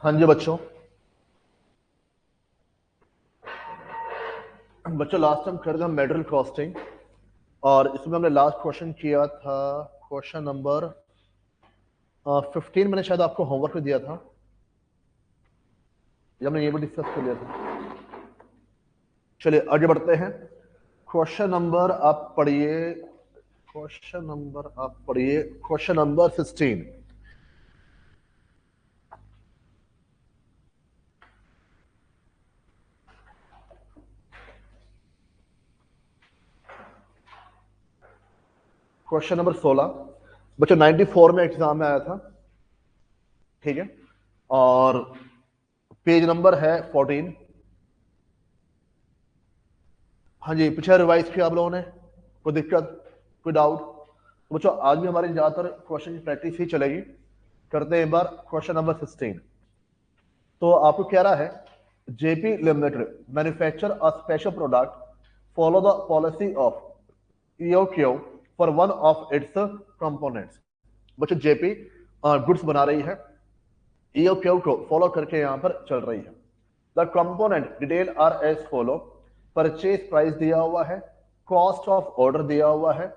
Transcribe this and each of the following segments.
हाँ जी बच्चों। बच्चों लास्ट टाइम कर दिया मेटेरियल कॉस्टिंग, और इसमें हमने लास्ट क्वेश्चन किया था। क्वेश्चन नंबर 15 मैंने शायद आपको होमवर्क में दिया था, या हमने ये भी डिस्कस कर लिया था। चलिए आगे बढ़ते हैं। क्वेश्चन नंबर आप पढ़िए। Question number 16। क्वेश्चन नंबर 16 बच्चों 94 में एग्जाम में आया था। ठीक है, और पेज नंबर है 14। हाँ जी, पीछे रिवाइज किया आप लोगों ने? कोई दिक्कत, कोई डाउट? तो बच्चों आज भी हमारी ज्यादातर क्वेश्चन की प्रैक्टिस ही चलेगी। करते हैं एक बार क्वेश्चन नंबर 16। तो आपको कह रहा है JP limited manufacture a special product, follow the policy of EOQ for one of its components. बच्चों जेपी गुड्स बना रही है, ईओक्यू को फॉलो करके यहां पर चल रही है। The component detail are as follow. Purchase price दिया हुआ है, कॉस्ट ऑफ ऑर्डर दिया हुआ है,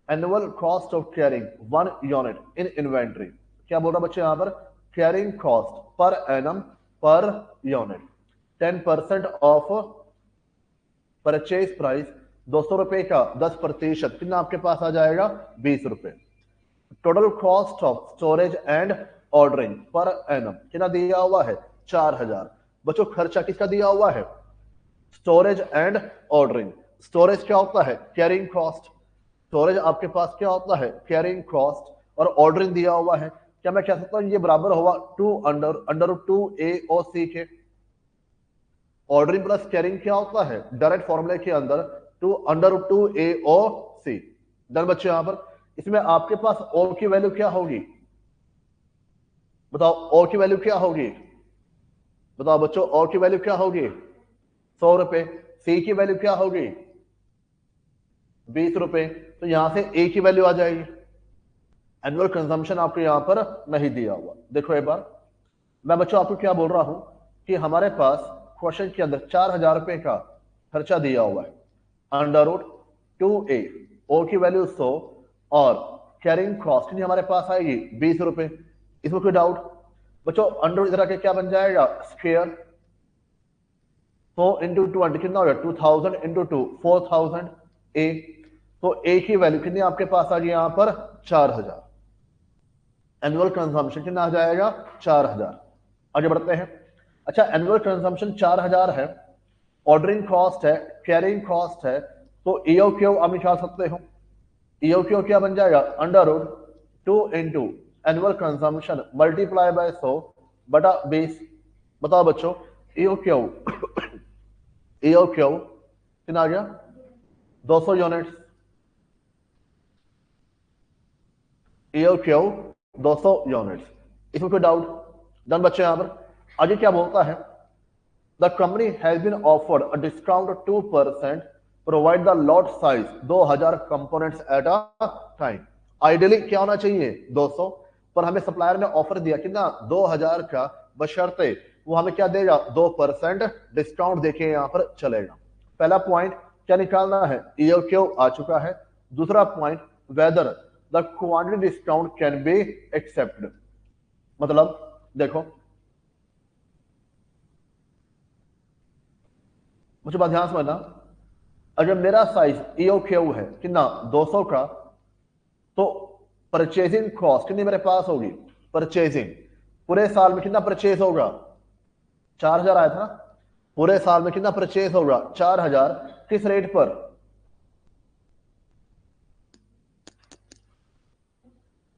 annual cost of carrying one unit in inventory. क्या बोल रहा बच्चे यहां पर? Carrying cost per annum per unit 10% of purchase price. 200 रुपए का 10% कितना आपके पास आ जाएगा? 20 रुपए। Total cost of storage and ordering per annum कितना दिया हुआ है? 4000। बच्चों खर्चा किसका दिया हुआ है? Storage and ordering. स्टोरेज क्या होता है? Carrying cost. स्टोरेज आपके पास क्या होता है? Carrying cost. और ऑर्डरिंग दिया हुआ है। क्या मैं कह सकता हूं ये बराबर होगा टू अंडर 2 AOC के? ऑर्डरिंग प्लस कैरिंग क्या होता है डायरेक्ट फॉर्मूले के अंदर? Under 2 AOC। डन बच्चे यहां पर। इसमें आपके पास ओ की वैल्यू क्या होगी? बताओ ओ की वैल्यू क्या होगी? बताओ बच्चों ओ की वैल्यू क्या होगी? 100 रुपए। सी की वैल्यू क्या होगी? 20 रुपए। तो यहां से ए की वैल्यू आ जाएगी। एनुअल कंजम्पशन आपको यहां पर नहीं दिया हुआ। देखो एक बार मैं बच्चों आपको क्या बोल रहा हूं कि हमारे पास क्वेश्चन के अंदर 4000 रुपए का खर्चा दिया हुआ है। अंडर 2 A, ओ की वैल्यू 100 और कैरिंग कॉस्ट हमारे पास आएगी 20 रुपए। इसमें कोई डाउट? बच्चों अंडर इधर आके क्या बन जाएगा? स्क्वायर। 100 × 20 कितना हो गया? 2000 × 2 4000 ए। तो ए की वैल्यू कितनी आपके पास आ गई यहां पर? 4000। एनुअल कंजम्पशन कितना आ जाएगा? 4000। आगे बढ़ते हैं। अच्छा एनुअल कंजम्पशन 4000 है, ऑर्डरिंग कॉस्ट है, कैरिंग कॉस्ट है, तो ईओक्यू आप निकाल सकते हो। ईओक्यू क्या बन जाएगा? Under 2 annual consumption multiply bye 100 बटा 20। बताओ बच्चों ईओक्यू ईओक्यू कितना आ गया? 200 यूनिट्स। EOQ 200 units. इसमें कोई डाउट? डन बच्चे यहां पर। आगे क्या बोलता है? The company has been offered a discount 2%, provide the lot size 2000 components at a time. Ideally क्या होना चाहिए? 200, पर हमें सप्लायर ने ऑफर दिया कितना? 2000 का, बशर्ते वो हमें क्या देगा? 2% डिस्काउंट देके यहां पर चलेगा। पहला पॉइंट क्या निकालना है? ईओक्यू आ चुका है। दूसरा point whether the quantity discount can be accepted. मतलब देखो मुझे बात ध्यान समझना। अगर मेरा साइज ईओक्यू है कितना? 200 का, तो परचेजिंग कॉस्ट कितनी मेरे पास होगी? परचेजिंग पूरे साल में कितना परचेज होगा? 4000 आया था। पूरे साल में कितना परचेज होगा? 4000। किस रेट पर?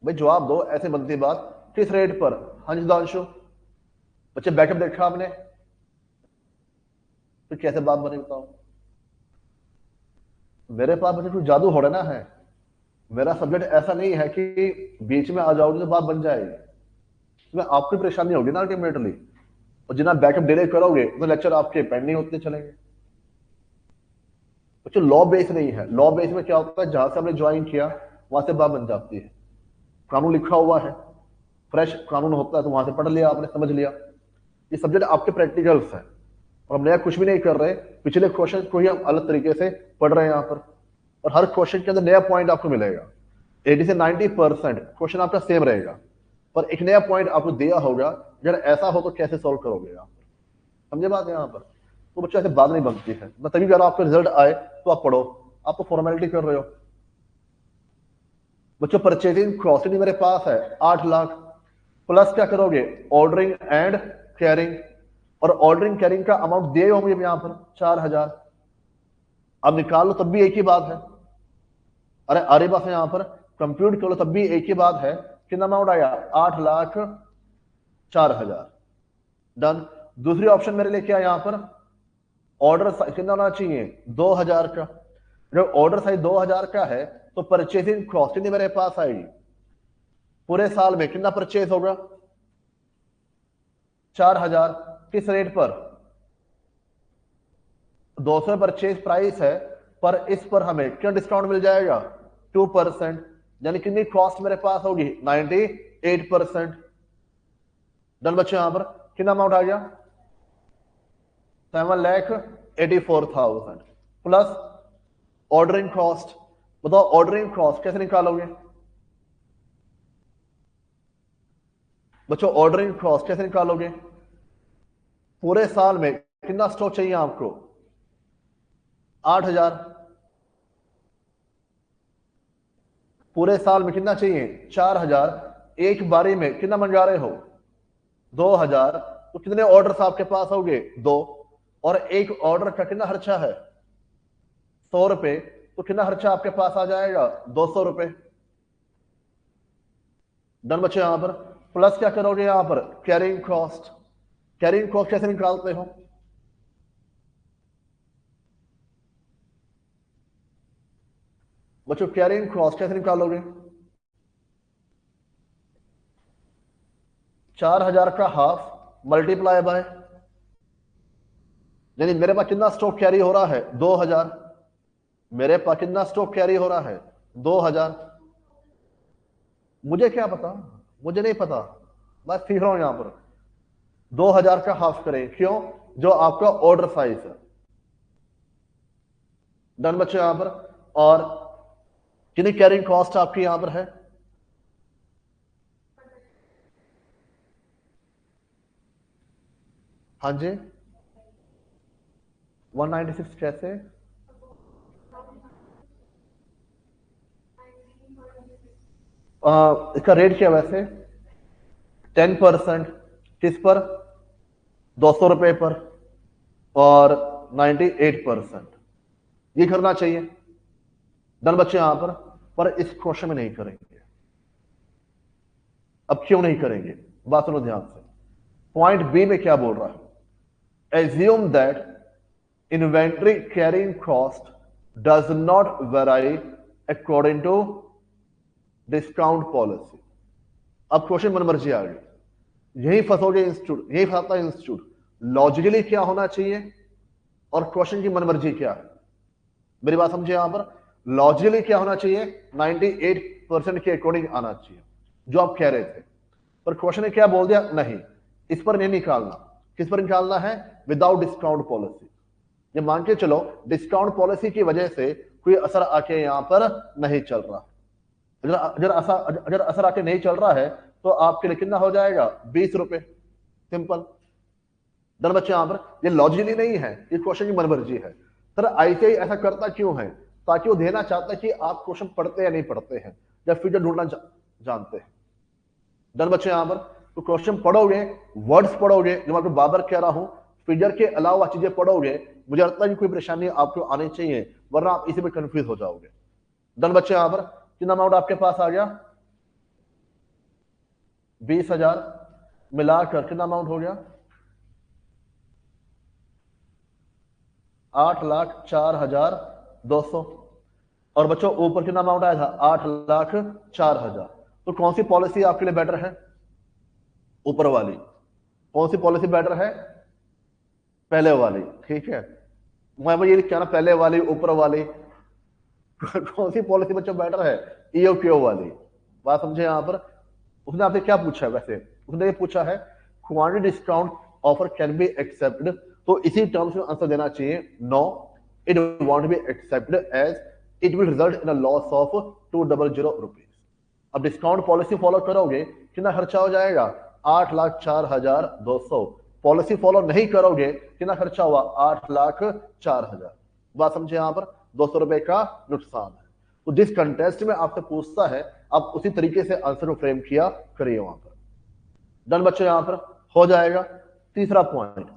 भाई जवाब दो, ऐसे बनती बात। किस रेट पर? हाँ जी सुधांशु। बच्चे बैकअप देखा आपने? तो कैसे बात बनी बताओ? मेरे पास बच्चे कुछ जादू हो रहा ना है। मेरा सब्जेक्ट ऐसा नहीं है कि बीच में आ जाओगे तो बात बन जाएगी। इसमें आपकी परेशानी होगी ना अल्टीमेटली। और जितना बैकअप डिले करोगे तो लेक्चर आपके पेंडिंग होते चलेंगे। बच्चों लॉ बेस नहीं है। लॉ बेस में क्या होता है? जहां से हमने ज्वाइन किया वहां से बात बन जाती है। कानून लिखा हुआ है, फ्रेश कानून होता है, तो वहां से पढ़ लिया आपने, समझ लिया। ये सब्जेक्ट आपके प्रैक्टिकल्स हैं और हम नया कुछ भी नहीं कर रहे, पिछले क्वेश्चन को ही हम अलग तरीके से पढ़ रहे हैं यहाँ पर, और हर क्वेश्चन के अंदर नया पॉइंट आपको मिलेगा। 80 से 90% क्वेश्चन आपका सेम रहेगा, पर एक नया पॉइंट आपको दिया होगा, अगर ऐसा हो तो कैसे सॉल्व करोगे आप, समझे बात यहाँ पर। तो बच्चों ऐसे बात नहीं बनती है, मैं तभी कह रहा हूँ आपका रिजल्ट आए तो आप पढ़ो, आप तो फॉर्मेलिटी कर रहे हो। बच्चों परचेजिंग कॉस्ट मेरे पास है 8 लाख, प्लस क्या करोगे ऑर्डरिंग एंड कैरिंग, और ऑर्डरिंग कैरिंग का अमाउंट दिए होंगे यहाँ पर 4000, अब निकाल लो तब भी एक ही बात है, अरे अरे बात है यहाँ पर कंप्यूट कर लो तब भी एक ही बात है, कितना अमाउंट आया 8,04,000, डन। दूसरी ऑप्शन मेरे लिए क्या है यहाँ पर, ऑर्डर साइज कितना होना चाहिए 2000 का, जब ऑर्डर साइज 2000 का है तो परचेजिंग कॉस्ट कितनी मेरे पास आएगी, पूरे साल में कितना परचेज होगा 4000, किस रेट पर 200 परचेज प्राइस है, पर इस पर हमें क्या डिस्काउंट मिल जाएगा 2%, यानी कितनी कॉस्ट मेरे पास होगी 98%, डन बच्चे। यहां पर कितना अमाउंट आ गया 7,84,000 प्लस ऑर्डरिंग कॉस्ट, बताओ ऑर्डरिंग कॉस्ट कैसे निकालोगे बच्चों, ऑर्डरिंग कॉस्ट कैसे निकालोगे, पूरे साल में कितना स्टॉक चाहिए आपको 8,000, पूरे साल में कितना चाहिए 4,000, एक बारी में कितना मंगा रहे हो 2,000, तो कितने ऑर्डर आपके पास होंगे 2, और एक ऑर्डर का कितना खर्चा है 100 रुपए, तो कितना खर्चा आपके पास आ जाएगा 200 रुपए, डन बच्चे। यहां पर प्लस क्या करोगे यहां पर कैरिंग कॉस्ट, कैरिंग कॉस्ट कैसे निकालते हो बच्चों, कैरिंग कॉस्ट कैसे निकालोगे 4,000 का हाफ मल्टीप्लाई बाय, यानी मेरे पास कितना स्टॉक कैरी हो रहा है 2000, मेरे पास कितना स्टॉक कैरी हो रहा है 2000, मुझे क्या पता, मुझे नहीं पता, मैं सीख रहा हूं यहां पर 2000 का हाफ करें, क्यों, जो आपका ऑर्डर साइज है, डन बच्चे। यहां पर और कितनी कैरिंग कॉस्ट आपकी यहां पर है हाँ जी 196 कैसे, इसका रेट क्या है वैसे 10% किस पर 200 रुपए पर, और 98% ये करना चाहिए, डन बच्चे। यहां पर इस क्वेश्चन में नहीं करेंगे, अब क्यों नहीं करेंगे बात सुनो ध्यान से, पॉइंट बी में क्या बोल रहा है, assume that inventory carrying cost does not vary according to discount policy. अब क्वेश्चन मन मर्जी आ गई, यही फंसोगे इंस्टीट्यूट, यही फंसता है इंस्टीट्यूट, लॉजिकली क्या होना चाहिए और क्वेश्चन की मनमर्जी क्या है, मेरी बात समझे यहां पर, लॉजिकली क्या होना चाहिए 98% के अकॉर्डिंग आना चाहिए जो आप कह रहे थे, पर क्वेश्चन ने क्या बोल दिया, नहीं इस पर नहीं निकालना, किस पर निकालना है विदाउट डिस्काउंट पॉलिसी, ये मान के चलो डिस्काउंट पॉलिसी की वजह से कोई असर आके यहां पर नहीं चल रहा, अगर असर आके नहीं चल रहा है तो आपके लिए कितना हो जाएगा 20 रुपए, सिंपल, डन बच्चे। यहां पर ये लॉजिकली नहीं है, ये क्वेश्चन की मनमर्जी है, सर आईसीआई ऐसा करता क्यों है, ताकि वो देना चाहता है कि आप क्वेश्चन पढ़ते या नहीं पढ़ते हैं या फ्यूचर ढूंढना जानते हैं, डन बच्चे। यहां पर तो क्वेश्चन पढ़ोगे, वर्ड्स पढ़ोगे, जो मैं आपको बाबर कह रहा हूं, फिगर के अलावा चीजें पढ़ोगे, मुझे लगता है कि कोई परेशानी आपको आनी चाहिए, वरना आप इसी में कंफ्यूज हो जाओगे, डन बच्चे। यहां पर कितना अमाउंट आपके पास आ गया 20,000, मिलाकर कितना अमाउंट हो गया 8,04,200, और बच्चों ऊपर कितना अमाउंट आया था 8,04,000, तो कौन सी पॉलिसी आपके लिए बेटर है ऊपर वाली, कौन सी पॉलिसी बेटर है पहले वाली, ठीक है, मैं ये कहना पहले वाली ऊपर वाली कौन सी पॉलिसी बच्चों बेटर है ईओक्यू वाली, बात समझे यहां पर। उसने आपसे क्या पूछा है वैसे, उसने ये पूछा है quantity discount offer can be accepted, तो इसी टर्म्स में आंसर देना चाहिए no, it won't be accepted as it will result in a loss of 200 rupees. अब डिस्काउंट पॉलिसी फॉलो करोगे कितना खर्चा हो जाएगा, 8,04,200। पॉलिसी फॉलो नहीं करोगे कितना खर्चा हुआ, 8,04,000। बात समझे, यहां पर 200 रुपए का नुकसान है। तो जिस कंटेस्ट में आपसे पूछता है आप उसी तरीके से आंसर को फ्रेम किया करिए वहां पर। डन बच्चों, यहां पर हो जाएगा। तीसरा point,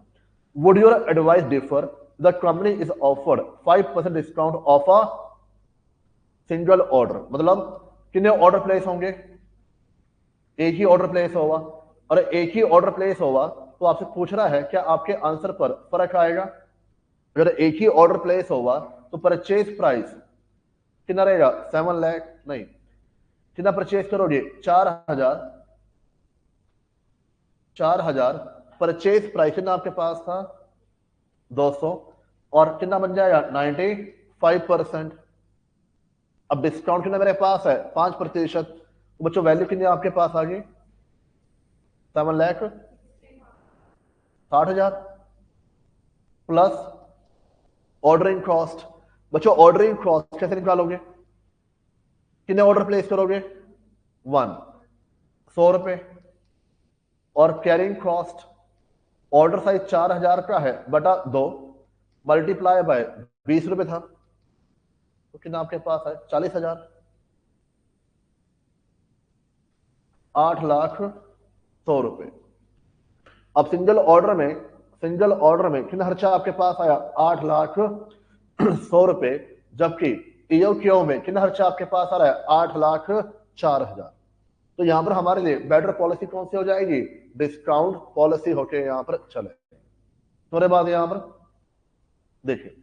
would your advice differ, the company is offered 5% discount of a single order, मतलब कितने ऑर्डर प्लेस होंगे, एक ही ऑर्डर प्लेस होगा, और एक ही ऑर्डर प्लेस होगा तो आपसे पूछ रहा है क्या आपके आंसर पर फर्क आएगा। अगर एक ही ऑर्डर प्लेस होगा तो परचेज प्राइस कितना रहेगा, 7 लाख, नहीं, कितना परचेज करोगे, 4,000, 4,000, परचेज प्राइस कितना आपके पास था, 200, और कितना बन जाएगा, 95%। अब डिस्काउंट कितना मेरे पास है, 5%, तो बच्चों वैल्यू कितनी आपके पास आ गई, 7,60,000 प्लस ऑर्डरिंग कॉस्ट। बच्चों ऑर्डरिंग कॉस्ट कैसे निकालोगे, कितने ऑर्डर प्लेस करोगे, 1, 100 रुपए, और कैरिंग कॉस्ट, ऑर्डर साइज 4,000 का है बटा 2 मल्टीप्लाई बाय 20 रुपए था, तो कितना आपके पास है, 40,000, 8,100,000। अब सिंगल ऑर्डर में कितना खर्चा आपके पास आया, 8,100,000, जबकि ईओक्यू में कितना खर्चा आपके पास आ रहा है, 8,04,000। तो यहां पर हमारे लिए बेटर पॉलिसी कौन सी हो जाएगी, डिस्काउंट पॉलिसी होके यहां पर चले। तुम्हारे बाद यहां पर देखिए,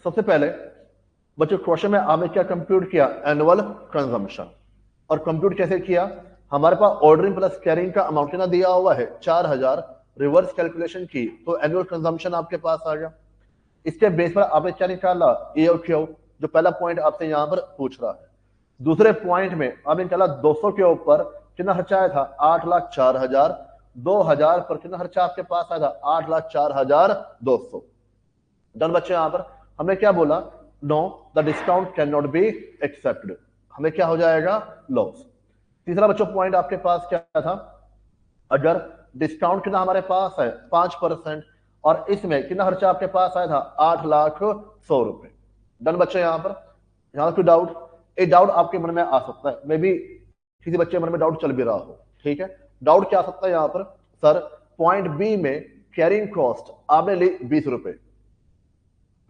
सबसे पहले बच्चों क्वेश्चन में आपने क्या कंप्यूट किया, एनुअल कंजम्पशन। और कंप्यूट कैसे किया, हमारे पास ऑर्डरिंग प्लस कैरिंग का अमाउंट कितना दिया हुआ है, 4,000, रिवर्स कैलकुलेशन की तो एनुअल कंजम्पशन आपके पास आ गया। इसके बेस पर आपने क्या निकाला, ए और क्यू, जो पहला पॉइंट आपसे यहां पर पूछ रहा है। दूसरे पॉइंट में आपने निकाला 200 के ऊपर कितना खर्चा आया था, 8,04,000, 2,000 पर कितना खर्चा आपके पास आया था, 8,04,200। डन बच्चे, यहां पर हमने क्या बोला, know the discount can not be accepted, हमें क्या हो जाएगा, लॉस। तीसरा बच्चों पॉइंट आपके पास क्या था, अगर डिस्काउंट कितना हमारे पास है, 5%, और इसमें कितना खर्चा आपके पास आया था, 8,100,000। डन बच्चे, यहां पर यहां कोई डाउट, एक डाउट आपके मन में आ सकता है, मे बी किसी बच्चे मन में डाउट चल भी रहा हो, ठीक है। डाउट क्या आ सकता है यहां पर, सर पॉइंट बी में कैरिंग कॉस्ट आपने ली 20 रुपए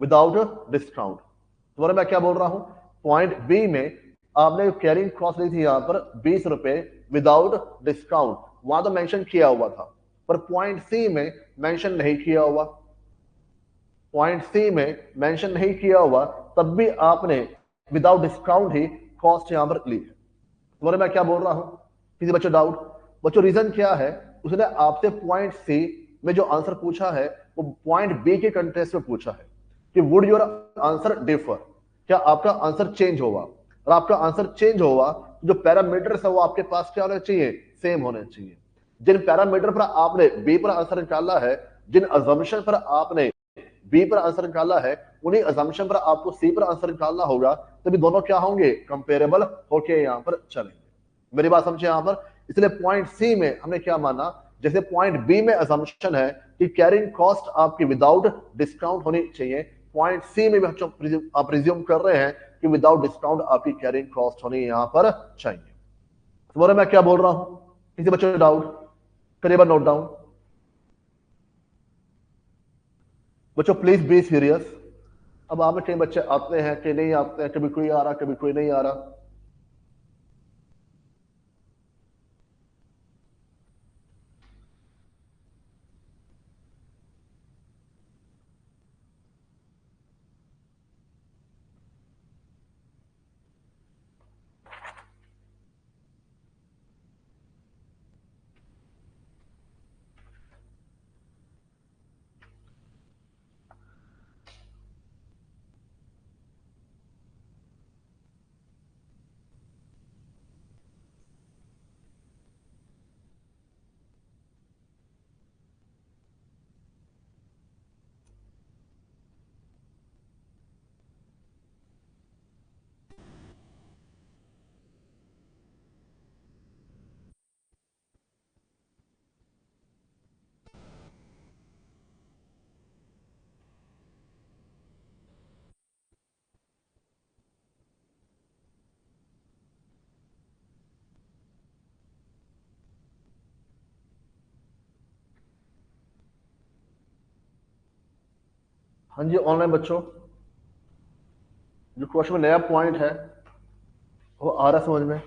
विदाउट डिस्काउंट। तुम्हारा मैं क्या बोल रहा हूं, पॉइंट बी में आपने कैरिंग कॉस्ट ली थी यहां पर 20 रुपए विदाउट डिस्काउंट, वहां तो मेंशन किया हुआ था, पर पॉइंट सी में मेंशन नहीं किया हुआ, पॉइंट सी में मेंशन नहीं किया हुआ, तब भी आपने विदाउट डिस्काउंट ही कॉस्ट यहां पर ली है। तुम्हारे मैं क्या बोल रहा हूं, किसी बच्चों डाउट, बच्चों रीजन क्या है, उसने आपसे पॉइंट सी में जो आंसर पूछा है वो पॉइंट बी के कंटेस्ट में पूछा है कि वुड योर आंसर डिफर, क्या आपका आंसर चेंज होगा, और आपका आंसर चेंज होगा जो पैरामीटर्स है वो आपके पास क्या होने चाहिए, सेम होने चाहिए। जिन पैरामीटर पर आपने बी पर आंसर निकाला है, जिन अजम्पशन पर आपने बी पर आंसर निकाला है, उन्हीं अजम्पशन पर आपको सी पर आंसर निकालना होगा, तभी दोनों क्या होंगे, कंपेरेबल होके यहां पर चलेंगे। मेरी बात समझे यहां पर, इसलिए पॉइंट सी में हमने क्या माना, जैसे पॉइंट बी में अजम्पशन है कि कैरिंग कॉस्ट आपकी विदाउट डिस्काउंट होनी चाहिए, पॉइंट सी में भी आप प्रिज्यूम कर रहे हैं कि विदाउट डिस्काउंट आपकी कैरिंग कॉस्ट होनी यहां पर चाहिए। तुम्हारा मैं क्या बोल रहा हूं, किसी बच्चों को डाउट, करिए नोट डाउन। बच्चों प्लीज बी सीरियस। अब आप में कई बच्चे आते हैं कि नहीं आते हैं, कभी कोई आ रहा कभी कोई नहीं आ रहा। हाँ जी ऑनलाइन बच्चों, जो क्वेश्चन में नया पॉइंट है वो आ रहा है समझ में?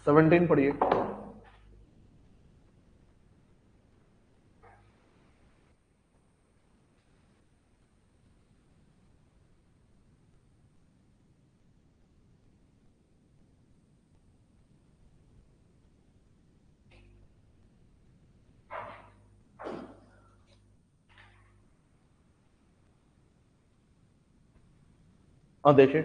17 पढ़िए। हाँ देखिए,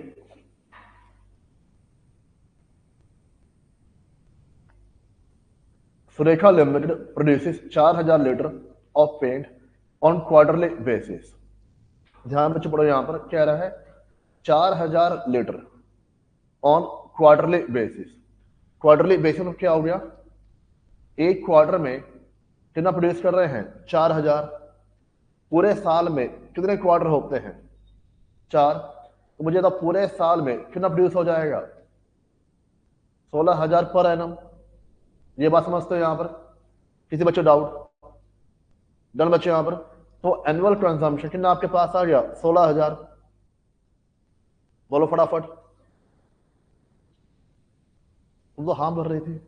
Surekha limited produces 4000 litre of paint on quarterly basis. ध्यान बच्चों पढ़ो, यहां पर क्या रहा है, 4000 litre on quarterly basis. Quarterly basis में क्या हो गया, एक क्वार्टर में कितना प्रोड्यूस कर रहे हैं, 4000। पूरे साल में कितने क्वार्टर होते हैं, 4। तो मुझे तो पूरे साल में कितना प्रोड्यूस हो जाएगा, 16000 पर एनम। ये बात समझते हो यहां पर, किसी बच्चों डाउट? डन बच्चों यहां पर। तो एनुअल कंजम्पशन कितना आपके पास आ गया, 16000। बोलो फटाफट, तुम तो हाँ भर रही थी।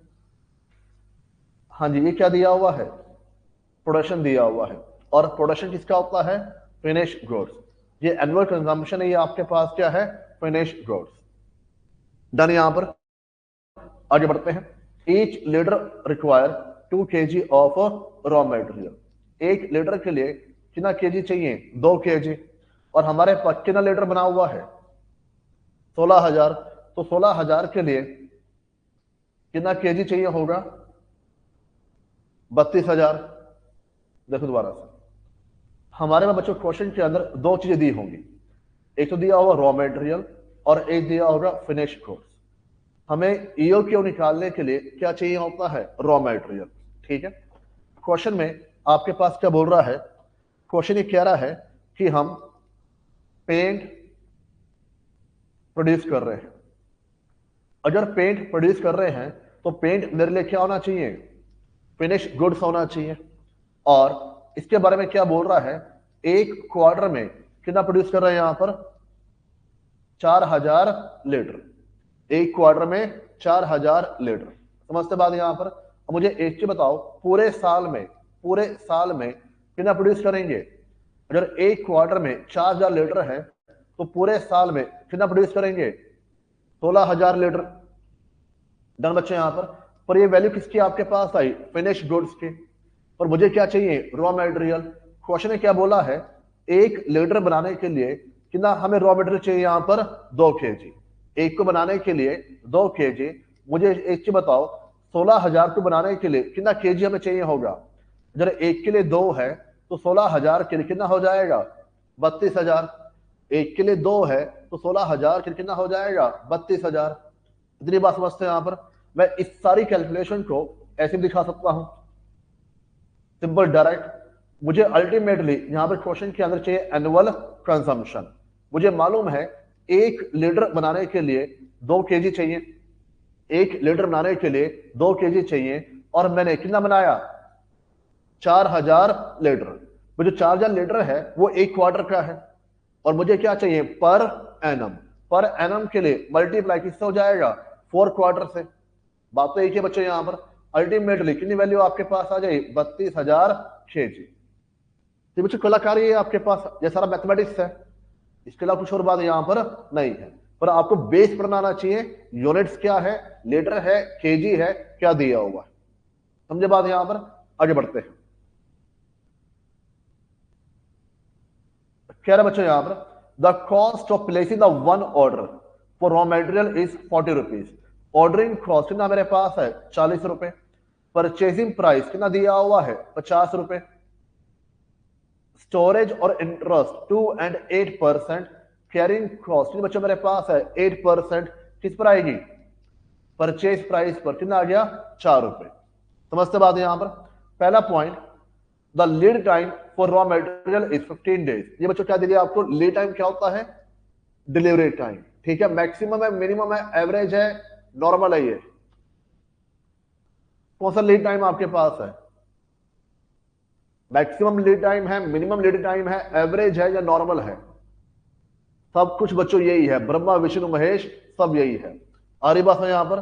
हाँ जी, ये क्या दिया हुआ है, प्रोडक्शन दिया हुआ है। और प्रोडक्शन किसका होता है, फिनिश गुड्स। ये एनुअल कंजम्पशन है, ये आपके पास क्या है, फिनिश गुड्स। डन। यहां पर आगे बढ़ते हैं। Each litre require 2 kg of raw material. एक लीटर के लिए कितना केजी चाहिए, 2 kg। और हमारे पास कितना लीटर बना हुआ है, 16000। तो 16000 के लिए कितना केजी चाहिए होगा, 32000। देखो दोबारा से, हमारे में बच्चों क्वेश्चन के अंदर दो चीजें दी होंगी, एक तो दिया होगा रॉ मटेरियल और एक दिया होगा फिनिश गुड्स। हमें ईओक्यू निकालने के लिए क्या चाहिए होता है, रॉ मटेरियल। ठीक है, क्वेश्चन में आपके पास क्या बोल रहा है, क्वेश्चन ये कह रहा है कि हम पेंट प्रोड्यूस कर रहे हैं। अगर पेंट प्रोड्यूस कर रहे हैं तो पेंट मेरे लिए क्या होना चाहिए, फिनिश गुड्स होना चाहिए। और इसके बारे में क्या बोल रहा है, एक क्वार्टर में कितना प्रोड्यूस कर रहे हैं, यहां पर 4000 लीटर। एक क्वार्टर में 4000 लीटर। समझते बात यहां पर। अब मुझे एक चीज बताओ, पूरे साल में कितना प्रोड्यूस करेंगे। अगर एक क्वार्टर में 4000 लीटर है तो पूरे साल में कितना प्रोड्यूस करेंगे, 16000 लीटर। डन बच्चे यहां पर ये वैल्यू किसकी आपके पास आई, फिनिश गुड्स की। और मुझे क्या चाहिए, रॉ मटेरियल। क्वेश्चन ने क्या बोला है, एक लीटर बनाने के लिए कितना हमें रॉ मटेरियल चाहिए, यहां पर 2 kg। एक को बनाने के लिए 2 kg। मुझे एक चीज बताओ, 16000 को बनाने के लिए कितना केजी हमें चाहिए होगा। अगर एक के लिए 2 है तो 16000 के लिए कितना हो जाएगा, 32000। एक के लिए 2 है तो 16000 के लिए कितना हो जाएगा, 32000। इतनी बात समझते हैं यहां पर। मैं इस सारी कैलकुलेशन को ऐसे भी दिखा सकता हूं, सिंपल डायरेक्ट। मुझे अल्टीमेटली यहां पर क्वेश्चन के अंदर चाहिए एनुअल कंजम्पशन। मुझे मालूम है एक लीटर बनाने के लिए 2 kg चाहिए, एक लीटर बनाने के लिए 2 kg चाहिए। और मैंने कितना बनाया, 4000 लीटर। वो जो 4000 लीटर है वो एक क्वार्टर का है। और मुझे क्या चाहिए, पर एनम। पर एनम के लिए मल्टीप्लाई किससे हो जाएगा, 4 क्वार्टर से। बात तो एक ही बच्चों, यहां पर अल्टीमेटली कितनी वैल्यू आपके पास आ जाए, 32000 kg। तो बच्चों कलाकारी है आपके पास, ये सारा मैथमेटिक्स है, इसके अलावा कुछ और बात यहां पर नहीं है। पर आपको बेस पर आना चाहिए, यूनिट्स क्या है, लीटर है, केजी है, क्या दिया हुआ है। समझे बात यहां पर। आगे बढ़ते हैं। कह रहे बच्चों यहां पर, the cost of placing the one order for raw material is 40 rupees. Ordering cost कितना मेरे पास है, 40 रुपए। परचेसिंग प्राइस कितना दिया हुआ है, 50 रुपए। स्टोरेज और इंटरेस्ट 2 and 8%। कैरिंग कॉस्ट बच्चों मेरे पास है 8%। किस पर आएगी, परचेज प्राइस पर। कितना आ गया, 4 रुपए। समझते बात है यहां पर। पहला point, the lead time for raw material is 15 days. ये बच्चों क्या दिया आपको, लीड टाइम क्या होता है, डिलीवरी टाइम। ठीक है, मैक्सिमम है, मिनिमम है, एवरेज है, नॉर्मल है। ये कौन सा लीड टाइम आपके पास है, मैक्सिमम लीड टाइम है, मिनिमम लीड टाइम है, एवरेज है या नॉर्मल है। सब कुछ बच्चों यही है, ब्रह्मा विष्णु महेश सब यही है। आ रही बात है यहां पर।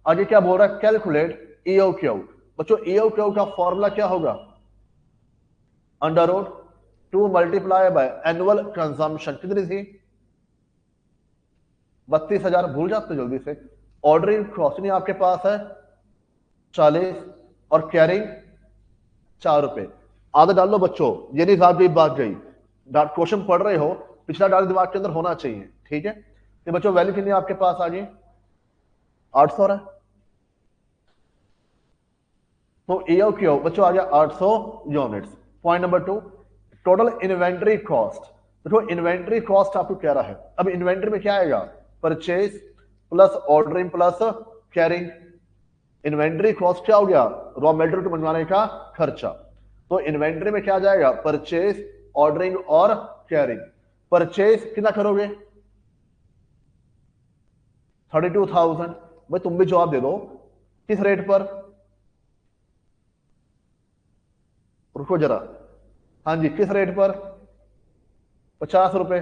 आगे क्या बोल रहा है, कैलकुलेट ईओक्यू। बच्चों ईओक्यू का फॉर्मूला क्या होगा, under root 2 multiply by annual consumption, कितनी थी 32,000, भूल जाते जल्दी से। ऑर्डरिंग कॉस्ट नहीं आपके पास है 40 और कैरिंग 4 रुपए, आधा डाल लो बच्चों, ये नहीं साहब की बात गई, क्वेश्चन पढ़ रहे हो पिछला डाल दिमाग के अंदर होना चाहिए, ठीक है। तो बच्चों वैल्यू कितनी आपके पास आ गई 800 है, तो ईओक्यू बच्चों आ गया 800 units. Point number 2, total inventory cost. देखो इन्वेंट्री कॉस्ट आपको कह रहा है, अब इन्वेंट्री में क्या आएगा, purchase plus ordering plus carrying. Inventory cost क्या हो गया, रॉ मेटेरियल को मंगवाने का खर्चा। तो इन्वेंट्री में क्या आ जाएगा, परचेज ऑर्डरिंग और कैरिंग। परचेज कितना करोगे 32,000, भाई तुम भी जवाब दे दो, किस रेट पर, रुको जरा, हाँ जी किस रेट पर, 50 रुपए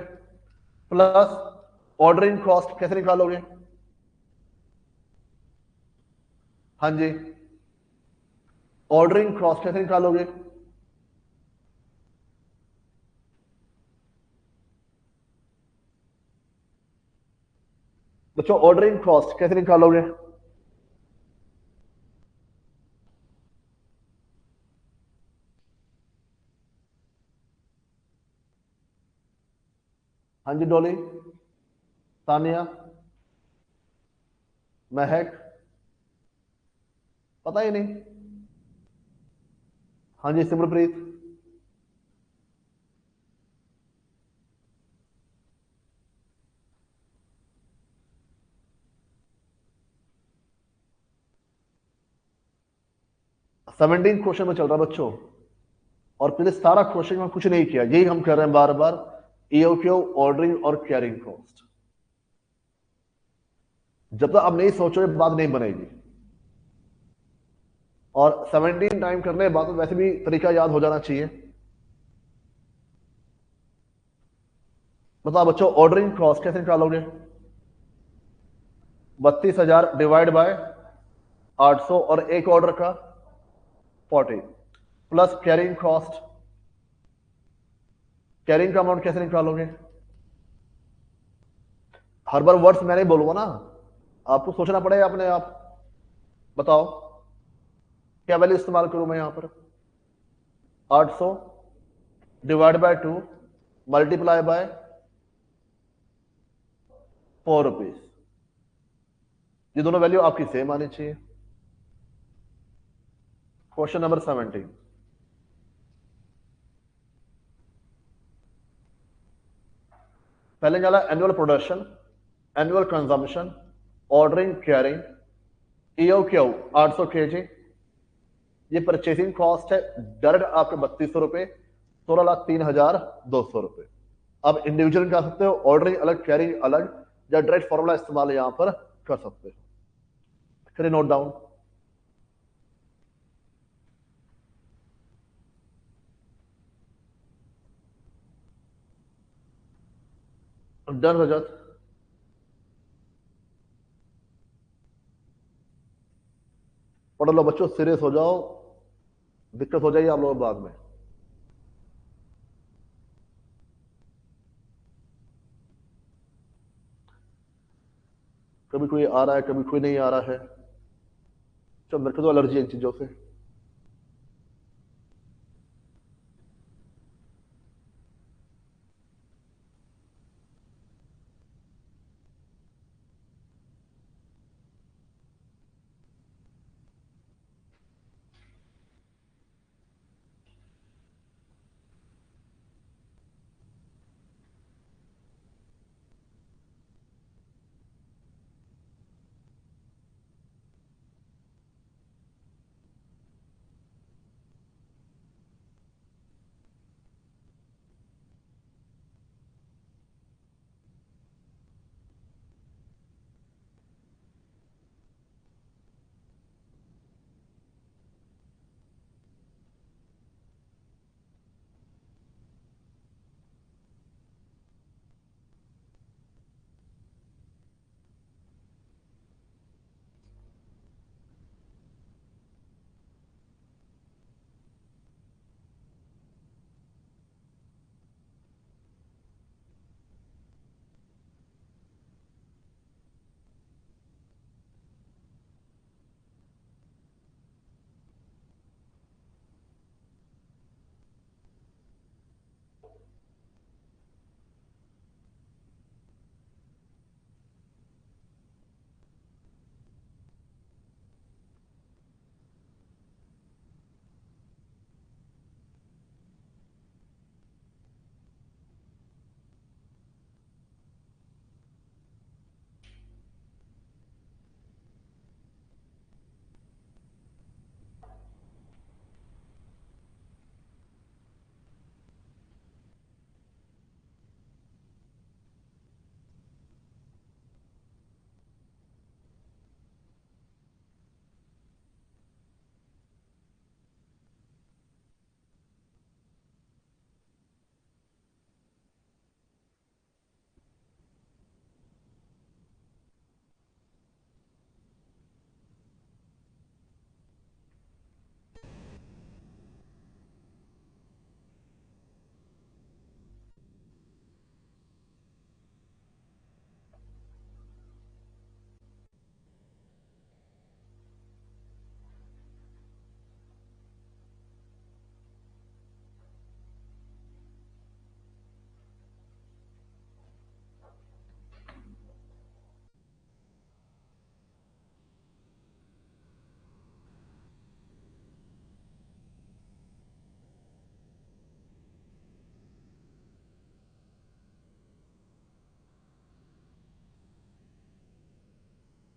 प्लस ऑर्डरिंग कॉस्ट कैसे निकालोगे, हाँ जी ऑर्डरिंग कॉस्ट कैसे निकालोगे, बच्चों ऑर्डरिंग कॉस्ट कैसे निकालोगे, हाँ जी डॉली, तानिया, महक, पता ही नहीं, हाँ जी सिमरप्रीत, सेवनटीन क्वेश्चन में चल रहा बच्चों, और पहले सारा क्वेश्चन में कुछ नहीं किया, यही हम कर रहे हैं बार बार, ईओक्यू ऑर्डरिंग और कैरिंग कॉस्ट। जब तक आप नहीं सोचोगे बात नहीं बनेगी, और 17 टाइम करने के बाद तो वैसे भी तरीका याद हो जाना चाहिए। बताओ बच्चों ऑर्डरिंग कॉस्ट कैसे निकालोगे, 32,000 डिवाइड बाय 800 और एक ऑर्डर का 40 प्लस कैरिंग कॉस्ट, कैरिंग का अमाउंट कैसे निकालोगे, हर बार वर्ड्स मैं नहीं बोलूंगा ना, आपको सोचना पड़ेगा अपने आप। बताओ क्या वैल्यू इस्तेमाल करूं मैं यहां पर, 800 divide by 2 multiply bye 4 rupees, ये दोनों वैल्यू आपकी सेम आनी चाहिए। क्वेश्चन नंबर 17, पहले निकाला annual production, annual consumption, ordering carrying, EOQ 800 kg, ये परचेसिंग कॉस्ट है डायरेक्ट आपके 3200 रुपए, 16,03,200 रुपए। अब इंडिविजुअल कर सकते हो, ऑर्डरिंग अलग कैरिंग अलग, या डायरेक्ट फॉर्मूला इस्तेमाल यहां पर कर सकते हो। करिए नोट डाउन, डन रजत, पढ़ लो बच्चों, सीरियस हो जाओ, दिक्कत हो जाएगी आप लोगों को बाद में। कभी कोई आ रहा है कभी कोई नहीं आ रहा है, चलो मेरे को तो एलर्जी है इन चीजों से।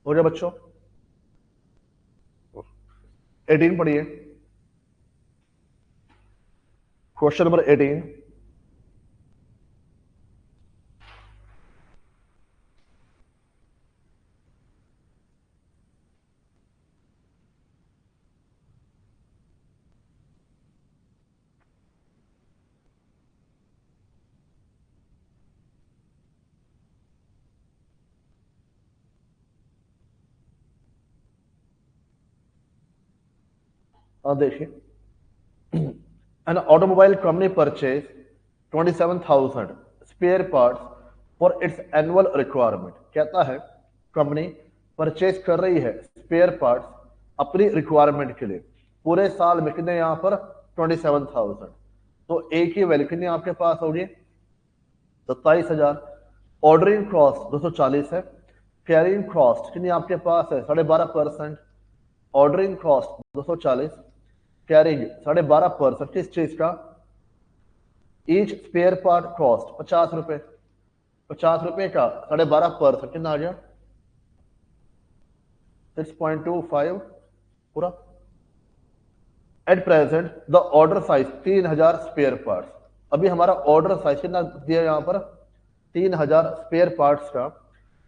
हो गया बच्चों? 18 पढ़िए, क्वेश्चन नंबर 18। हाँ देखिए, an automobile company purchased 27,000 spare parts for its annual requirement। कहता है कंपनी परचेज कर रही है स्पेयर पार्ट्स अपनी रिक्वायरमेंट के लिए, पूरे साल में कितने यहाँ पर 27,000। तो एक ही वैल्यू कितनी आपके पास होगी 27,000। ऑर्डरिंग कॉस्ट 240 है, कैरिंग कॉस्ट कितनी आपके पास है 12.5%। ऑर्डरिंग कॉस्ट 240, कैरिंग 12.5% किस चीज का, ईच स्पेयर पार्ट कॉस्ट 50 रुपए, 50 रुपए का 12.5% कितना आ गया 6.25 पूरा। At present the order size 3,000 spare parts. अभी हमारा ऑर्डर साइज कितना दिया यहाँ पर 3,000 स्पेयर पार्ट्स का।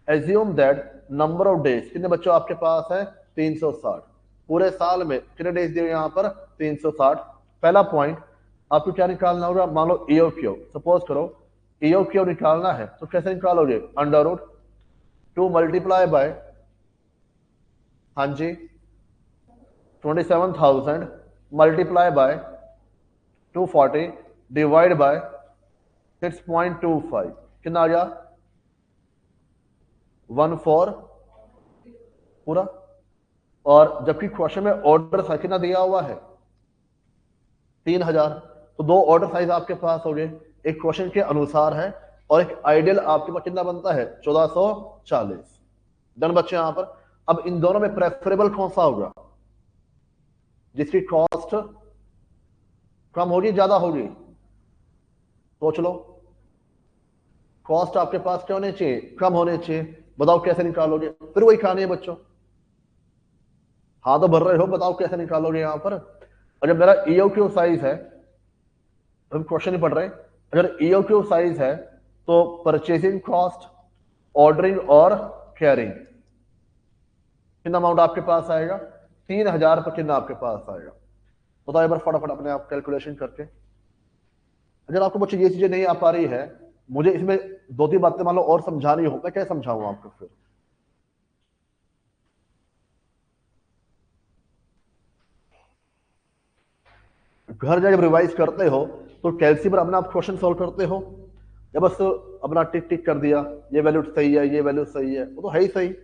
Assume that number of days कितने बच्चों आपके पास है 360। पूरे साल में कितने डेज दिए यहाँ पर 360। पहला पॉइंट आपको क्या निकालना होगा, मान लो ईओक्यू, सपोज करो ईओक्यू निकालना है तो कैसे निकालोगे, अंडर रूट 2 मल्टीप्लाई बाय, हाँ जी 27,000 मल्टीप्लाई बाय 240 डिवाइड बाय 6.25 कितना आ गया 14 पूरा। और जबकि क्वेश्चन में ऑर्डर साइज कितना दिया हुआ है 3,000, तो दो ऑर्डर साइज आपके पास हो गए, एक क्वेश्चन के अनुसार है और एक आइडियल आपके पास कितना बनता है 1440। डन बच्चे यहां पर। अब इन दोनों में प्रेफरेबल कौन सा होगा, जिसकी कॉस्ट कम होगी ज्यादा होगी, सोच लो। कॉस्ट आपके पास क्या होने चाहिए, कम होने चाहिए। बताओ कैसे निकालोगे, फिर वही कहानी है बच्चों। हाँ तो भर रहे हो, बताओ कैसे निकालोगे यहां पर। अगर मेरा ईओ क्यू साइज है, हम क्वेश्चन ही पढ़ रहे हैं, अगर ईओ क्यू साइज है तो परचेसिंग कॉस्ट, ऑर्डरिंग और कैरिंग कितना अमाउंट आपके पास आएगा 3,000 पर कितना आपके पास आएगा। बताओ एक बार फटाफट अपने आप कैलकुलेशन करके। अगर आपको बच्चे ये चीजें नहीं आ पा रही है, मुझे इसमें दो तीन बातें मान लो और समझानी हो, मैं क्या समझाऊं आपको फिर। घर जब रिवाइज करते हो तो कैलसी पर अपना आप क्वेश्चन सॉल्व करते हो, या बस अपना टिक टिक कर दिया ये वैल्यू सही है ये वैल्यू सही है, वो तो है ही सही।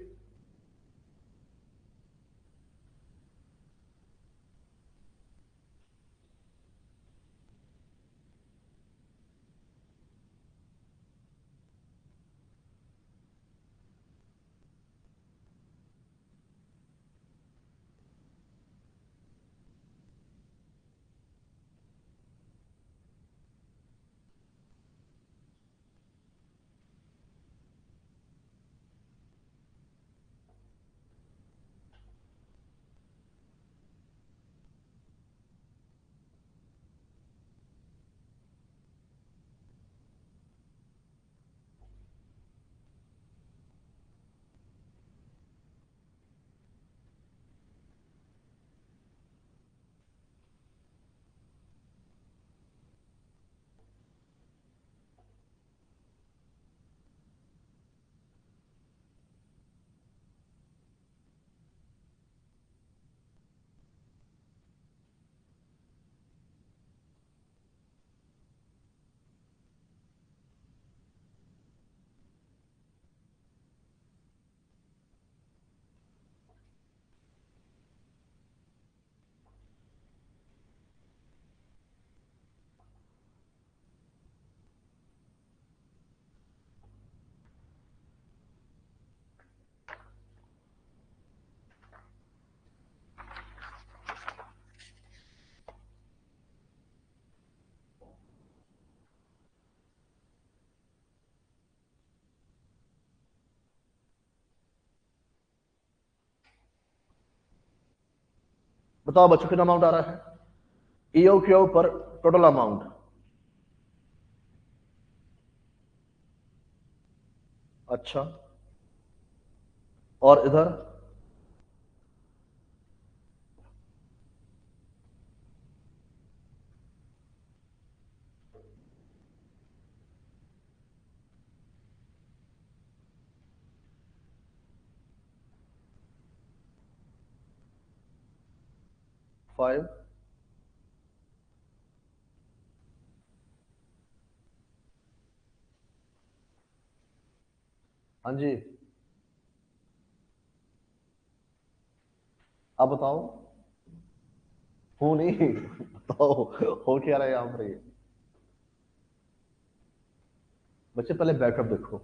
बताओ बच्चों कितना अमाउंट आ रहा है ईओक्यू पर टोटल अमाउंट। अच्छा, और इधर 5। हाँ जी, आप बताओ। हूं नहीं बताओ हो क्या रहा है यहाँ पर ये। बच्चे पहले बैकअप देखो,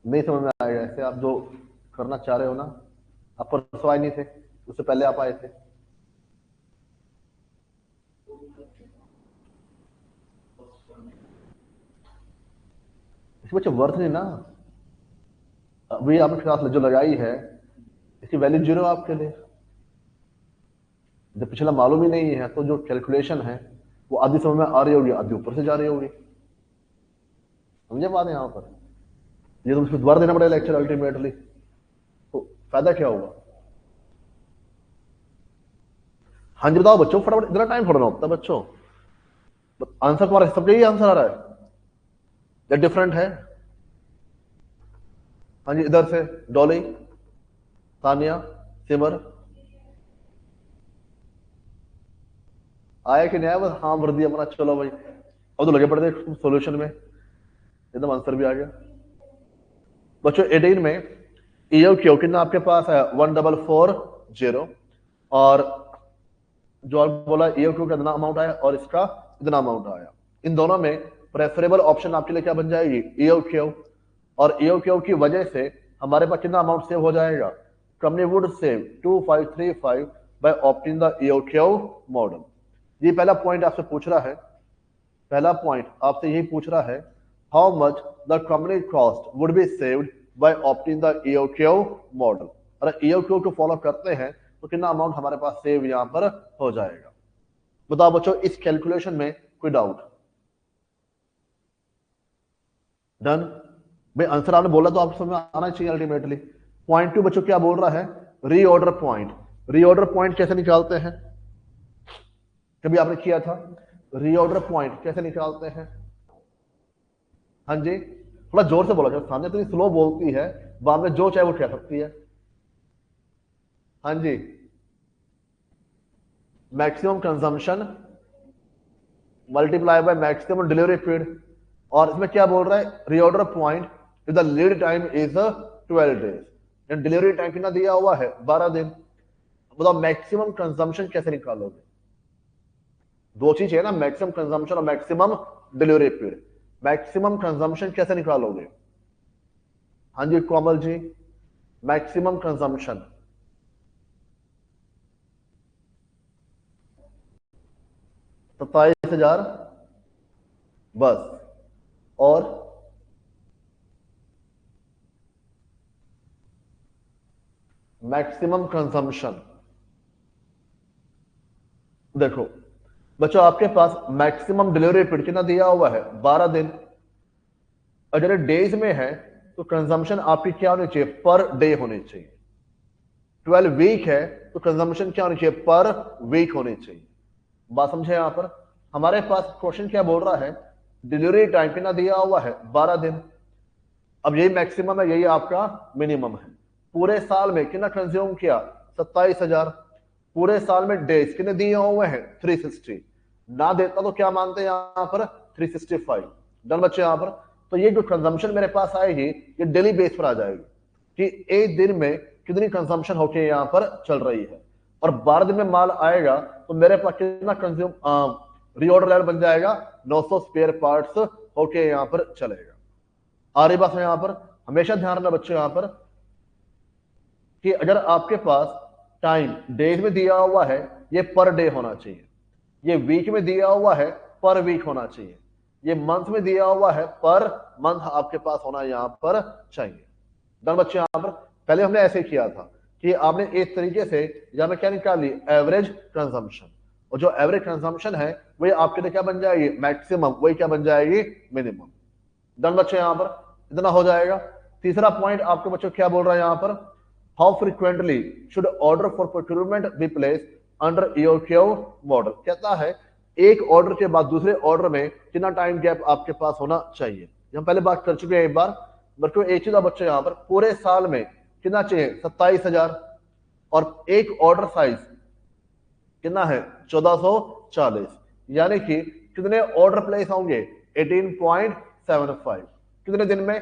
नहीं समझ में आएगा ऐसे। आप जो करना चाह रहे हो ना, आप परसों आए नहीं थे, उससे पहले आप आए थे। इसके बच्चे वर्थ नहीं ना। अभी आपने क्लास जो लगाई है, इसकी वैल्यू जीरो है आपके लिए। जब पिछला मालूम ही नहीं है तो जो कैलकुलेशन है वो आधी समझ में आ रही होगी, आधी ऊपर से जा रही होगी। समझे बात है यहाँ पर। ये तो उसको दोबारा देना पड़ेगा लेक्चर अल्टीमेटली, तो फायदा क्या होगा। हाँ जी बताओ बच्चों, फटाफट, इतना टाइम थोड़ा ना होता है बच्चों। आंसर तुम्हारा सबका यही आंसर आ रहा है या डिफरेंट है। हाँ जी, इधर से डॉली, तानिया, सिमर, आया कि नहीं आया, बस हाँ भर दिया अपना, चलो भाई अब तो लगे पड़े थे सोल्यूशन में, एकदम आंसर भी आ गया। बच्चों 18 में ईओ क्यू कितना आपके पास है 1440, और जो आप बोला ईओ क्यू का इतना अमाउंट आया और इसका इतना अमाउंट आया। इन दोनों में प्रेफरेबल ऑप्शन आपके लिए क्या बन जाएगी ईओ क्यू। और ईओ क्यू की वजह से हमारे पास कितना अमाउंट सेव हो जाएगा, company would save 2535 by opting the EOQ model. ये पहला पॉइंट आपसे पूछ रहा है, पहला पॉइंट आपसे यही पूछ रहा है, how much the company cost would be saved by opting the EOQ model. अगर ईओक्यू को फॉलो करते हैं तो कितना अमाउंट हमारे पास सेव यहां पर हो जाएगा। बताओ बच्चों इस कैलकुलेशन में कोई डाउट। डन। भाई आंसर आपने बोला तो आप समझ में आना चाहिए अल्टीमेटली। पॉइंट टू बच्चों क्या बोल रहा है, रीऑर्डर पॉइंट। रीऑर्डर पॉइंट कैसे निकालते हैं, कभी आपने किया था। रीऑर्डर पॉइंट कैसे निकालते हैं। हाँ जी, थोड़ा जोर से बोला, सामने तो स्लो बोलती है, बाद में जो चाहे वो कह सकती है। हाँ जी, maximum consumption multiply by maximum delivery period. और इसमें क्या बोल रहा है, reorder point if the lead time is 12 days, delivery time कितना दिया हुआ है 12 दिन। बताओ मैक्सिमम कंजम्पशन कैसे निकालोगे। दो चीज है ना, मैक्सिमम कंजम्पशन और maximum delivery period. Maximum consumption कैसे निकालोगे। हाँ जी कोमल जी, मैक्सिमम कंजम्पशन 27,000 बस। और मैक्सिमम कंजम्पशन, देखो बच्चों आपके पास मैक्सिमम डिलीवरी पीरियड कितना दिया हुआ है 12 दिन। अगर डेज में है तो कंजम्पशन आपकी क्या होनी चाहिए, पर डे होनी चाहिए। 12 वीक है तो कंजम्पशन क्या होनी चाहिए, पर वीक होनी चाहिए। बात समझे यहां पर। हमारे पास क्वेश्चन क्या बोल रहा है, डिलीवरी टाइम कितना दिया हुआ है 12 दिन। अब यही मैक्सिमम है, यही आपका मिनिमम है। पूरे साल में कितना कंज्यूम किया 27,000। पूरे साल में डेज कितने दिए हुए हैं 360। ना देता तो क्या मानते हैं यहां पर 365। डन बच्चे यहां पर। तो ये जो कंजम्पशन मेरे पास आएगी ये डेली बेस पर आ जाएगी कि एक दिन में कितनी कंजम्पशन होके यहां पर चल रही है। और 12 दिन में माल आएगा तो मेरे पास कितना कंज्यूम रीऑर्डर लेवल बन जाएगा 900 स्पेयर पार्ट्स होके यहां पर चलेगा। आ रही बात है यहां पर। हमेशा ध्यान रखना बच्चों यहां पर कि अगर आपके पास टाइम डेज में दिया हुआ है ये पर डे होना चाहिए, ये वीक में दिया हुआ है पर वीक होना चाहिए, ये मंथ में दिया हुआ है पर मंथ आपके पास होना यहां पर चाहिए। डन बच्चे यहां पर। पहले हमने ऐसे किया था कि आपने एक तरीके से यहाँ में क्या निकाल ली, एवरेज कंजम्पशन, और जो एवरेज कंजम्पशन है वही आपके लिए क्या बन जाएगी, मैक्सिमम, वही क्या बन जाएगी, मिनिमम। डन बच्चों, यहाँ पर इतना हो जाएगा। तीसरा पॉइंट आपके बच्चों क्या बोल रहा है यहाँ पर, how frequently should order for procurement be place under EOQ model. कहता है एक ऑर्डर के बाद दूसरे ऑर्डर में कितना टाइम गैप आपके पास होना चाहिए। हम पहले बात कर चुके हैं एक बार, बच्चों एक चीज बच्चों यहाँ पर पूरे साल में कितना चाहिए, 27,000, और एक ऑर्डर साइज कितना है, 1440, यानी कि कितने ऑर्डर प्लेस होंगे, 18.75, कितने दिन में,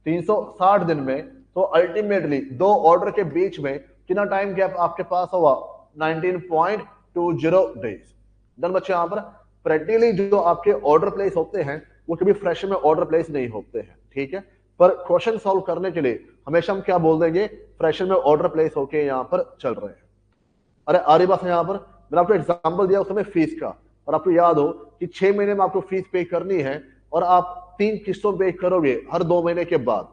360 दिन में। तो अल्टीमेटली दो ऑर्डर के बीच में कितना टाइम गैप आपके पास होगा, 19.20 डेज। डन बच्चे, यहां पर प्रैक्टिकली जो आपके ऑर्डर प्लेस होते हैं वो कभी फ्रेश में ऑर्डर प्लेस नहीं होते हैं, ठीक है। पर क्वेश्चन सॉल्व करने के लिए हमेशा हम क्या बोल देंगे, फ्रेशर में ऑर्डर प्लेस होके यहाँ पर चल रहे हैं। अरे आ रही बात है यहाँ पर, मैंने आपको एग्जांपल दिया उस समय फीस का, और आपको याद हो कि 6 महीने में आपको फीस पे करनी है और आप 3 किस्तों पे करोगे हर 2 महीने के बाद,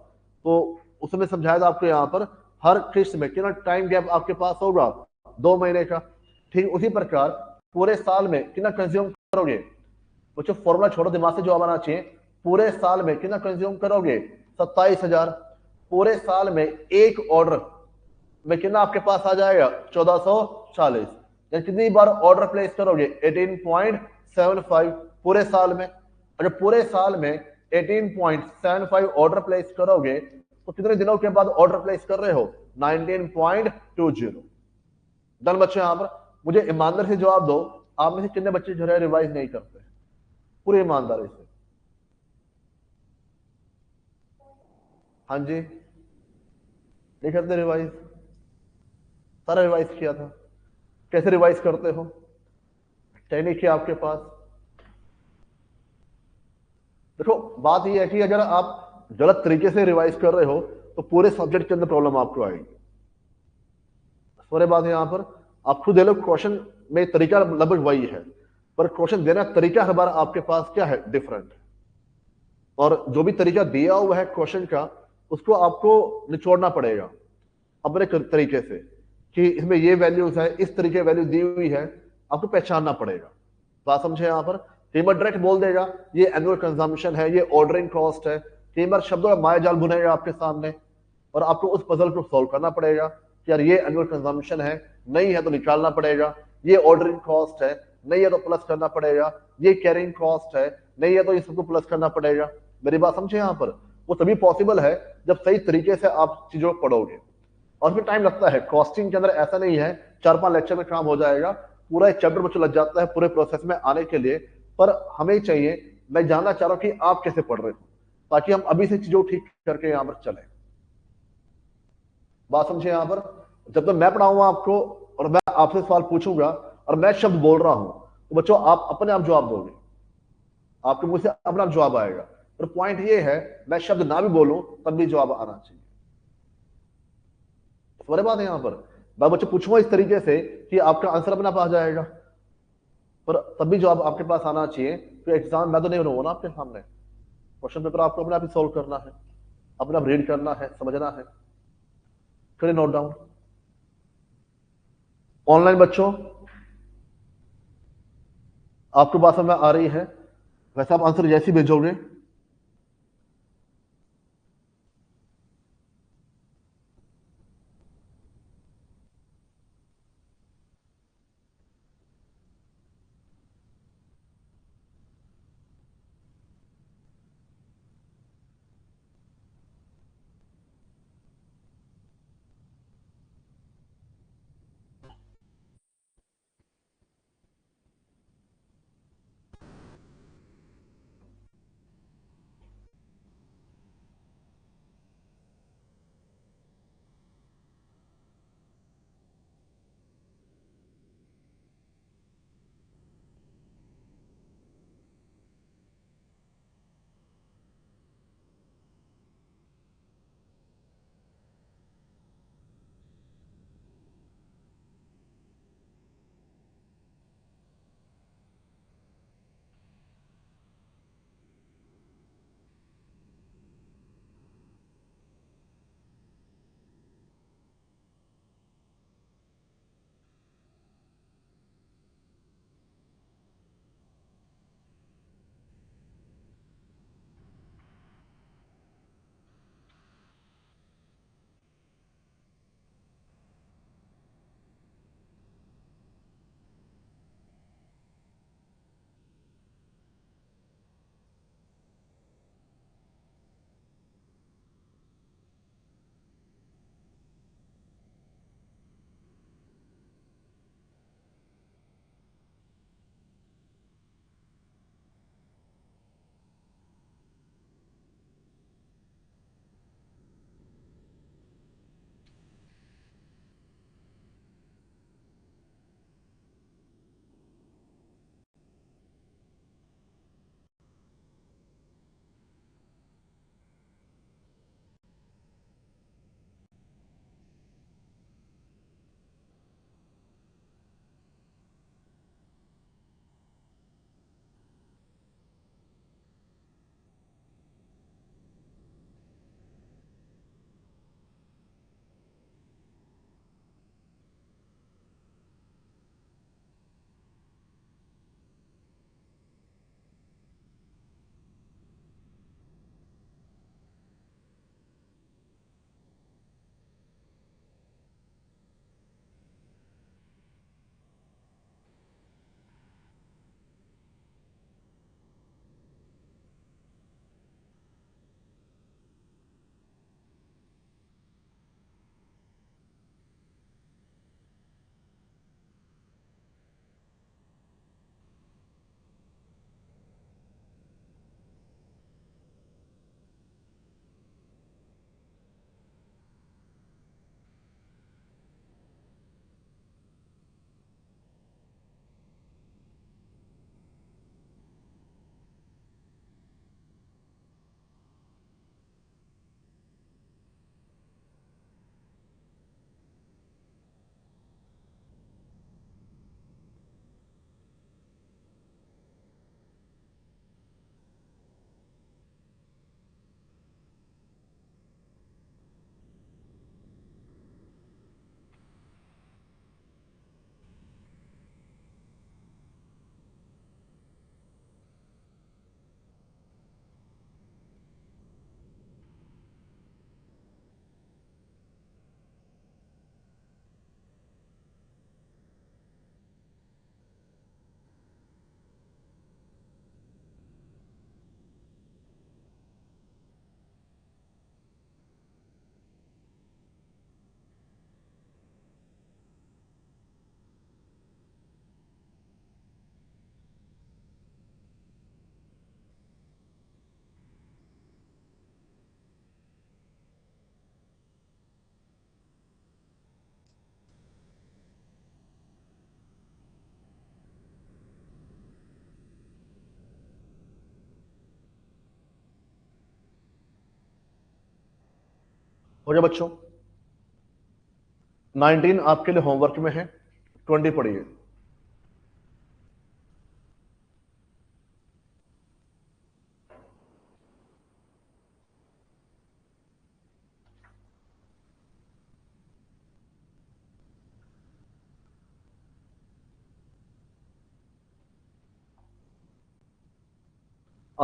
तो उस समय समझाया था आपको यहाँ पर हर किस्त में कितना टाइम गैप आपके पास होगा, 2 महीने का। ठीक उसी प्रकार पूरे साल में कितना कंज्यूम करोगे, बच्चों फॉर्मूला छोड़ो, दिमाग से जवाब आना चाहिए। पूरे साल में कितना कंज्यूम करोगे, 27,000। पूरे साल में एक ऑर्डर में कितना आपके पास आ जाएगा, 1440, यानी कितनी बार ऑर्डर प्लेस करोगे, 18.75 पूरे साल में। अगर पूरे साल में 18.75 ऑर्डर प्लेस करोगे तो कितने दिनों के बाद ऑर्डर प्लेस कर रहे हो, 19.20। डन बच्चे, यहां पर मुझे ईमानदारी से जवाब दो, आप में से कितने बच्चे जो है रिवाइज नहीं करते, पूरी ईमानदारी से। हाँ जी, नहीं करते रिवाइज, सारा रिवाइज किया था। कैसे रिवाइज करते हो, टेक्निक है आपके पास। देखो बात यह है कि अगर आप गलत तरीके से रिवाइज कर रहे हो तो पूरे सब्जेक्ट के अंदर प्रॉब्लम आपको आएगी। सारे बात है यहाँ पर, आप खुद दे लो, क्वेश्चन में तरीका लगभग वही है, पर क्वेश्चन देना तरीका हर बार आपके पास क्या है, डिफरेंट। और जो भी तरीका दिया हुआ है क्वेश्चन का, उसको आपको निचोड़ना पड़ेगा अपने तरीके से, कि इसमें ये वैल्यूज है, इस तरीके वैल्यू दी हुई है, आपको पहचानना पड़ेगा। बात समझे यहाँ पर, कई बार डायरेक्ट बोल देगा ये एनुअल कंजम्पशन है, ये ऑर्डरिंग कॉस्ट है, कई बार शब्दों का माया जाल बुनेगा आपके सामने, और आपको उस पजल को सॉल्व करना पड़ेगा कि यार ये एनुअल कंजम्पशन है, नहीं है तो निकालना पड़ेगा, ये ऑर्डरिंग कॉस्ट है, नहीं है तो प्लस करना पड़ेगा, ये कैरिंग कॉस्ट है, नहीं है तो इस सबको प्लस करना पड़ेगा। मेरी बात समझे यहाँ पर, वो तभी पॉसिबल है जब सही तरीके से आप चीजों को पढ़ोगे। और फिर टाइम लगता है कॉस्टिंग के अंदर, ऐसा नहीं है 4-5 लेक्चर में काम हो जाएगा, पूरा एक चैप्टर बच्चों लग जाता है पूरे प्रोसेस में आने के लिए। पर हमें चाहिए, मैं जानना चाह रहा हूं कि आप कैसे पढ़ रहे हो, ताकि हम अभी से चीजों ठीक करके यहां पर चले। बात समझे यहाँ पर, जब तक मैं पढ़ाऊंगा आपको और मैं आपसे सवाल पूछूंगा और मैं शब्द बोल रहा हूं तो बच्चों आप अपने आप जवाब दोगे, आपके मुंह से अपना जवाब आएगा। पर पॉइंट ये है, मैं शब्द ना भी बोलूं तब भी जवाब आना चाहिए। बड़ी बात है यहाँ पर, मैं बच्चे पूछूंगा इस तरीके से कि आपका आंसर अपने आप आ जाएगा, पर तब भी जवाब आपके पास आना चाहिए। तो एग्जाम मैं तो नहीं बनूंगा ना आपके सामने, क्वेश्चन पेपर आपको अपने आप ही सोल्व करना है, अपने आप रीड करना है, समझना है। करिए नोट डाउन। ऑनलाइन बच्चों आपको बात समझ में आ रही है, वैसे आप आंसर जैसे ही भेजोगे। हो गया बच्चों? 19 आपके लिए होमवर्क में है, 20 पढ़िए।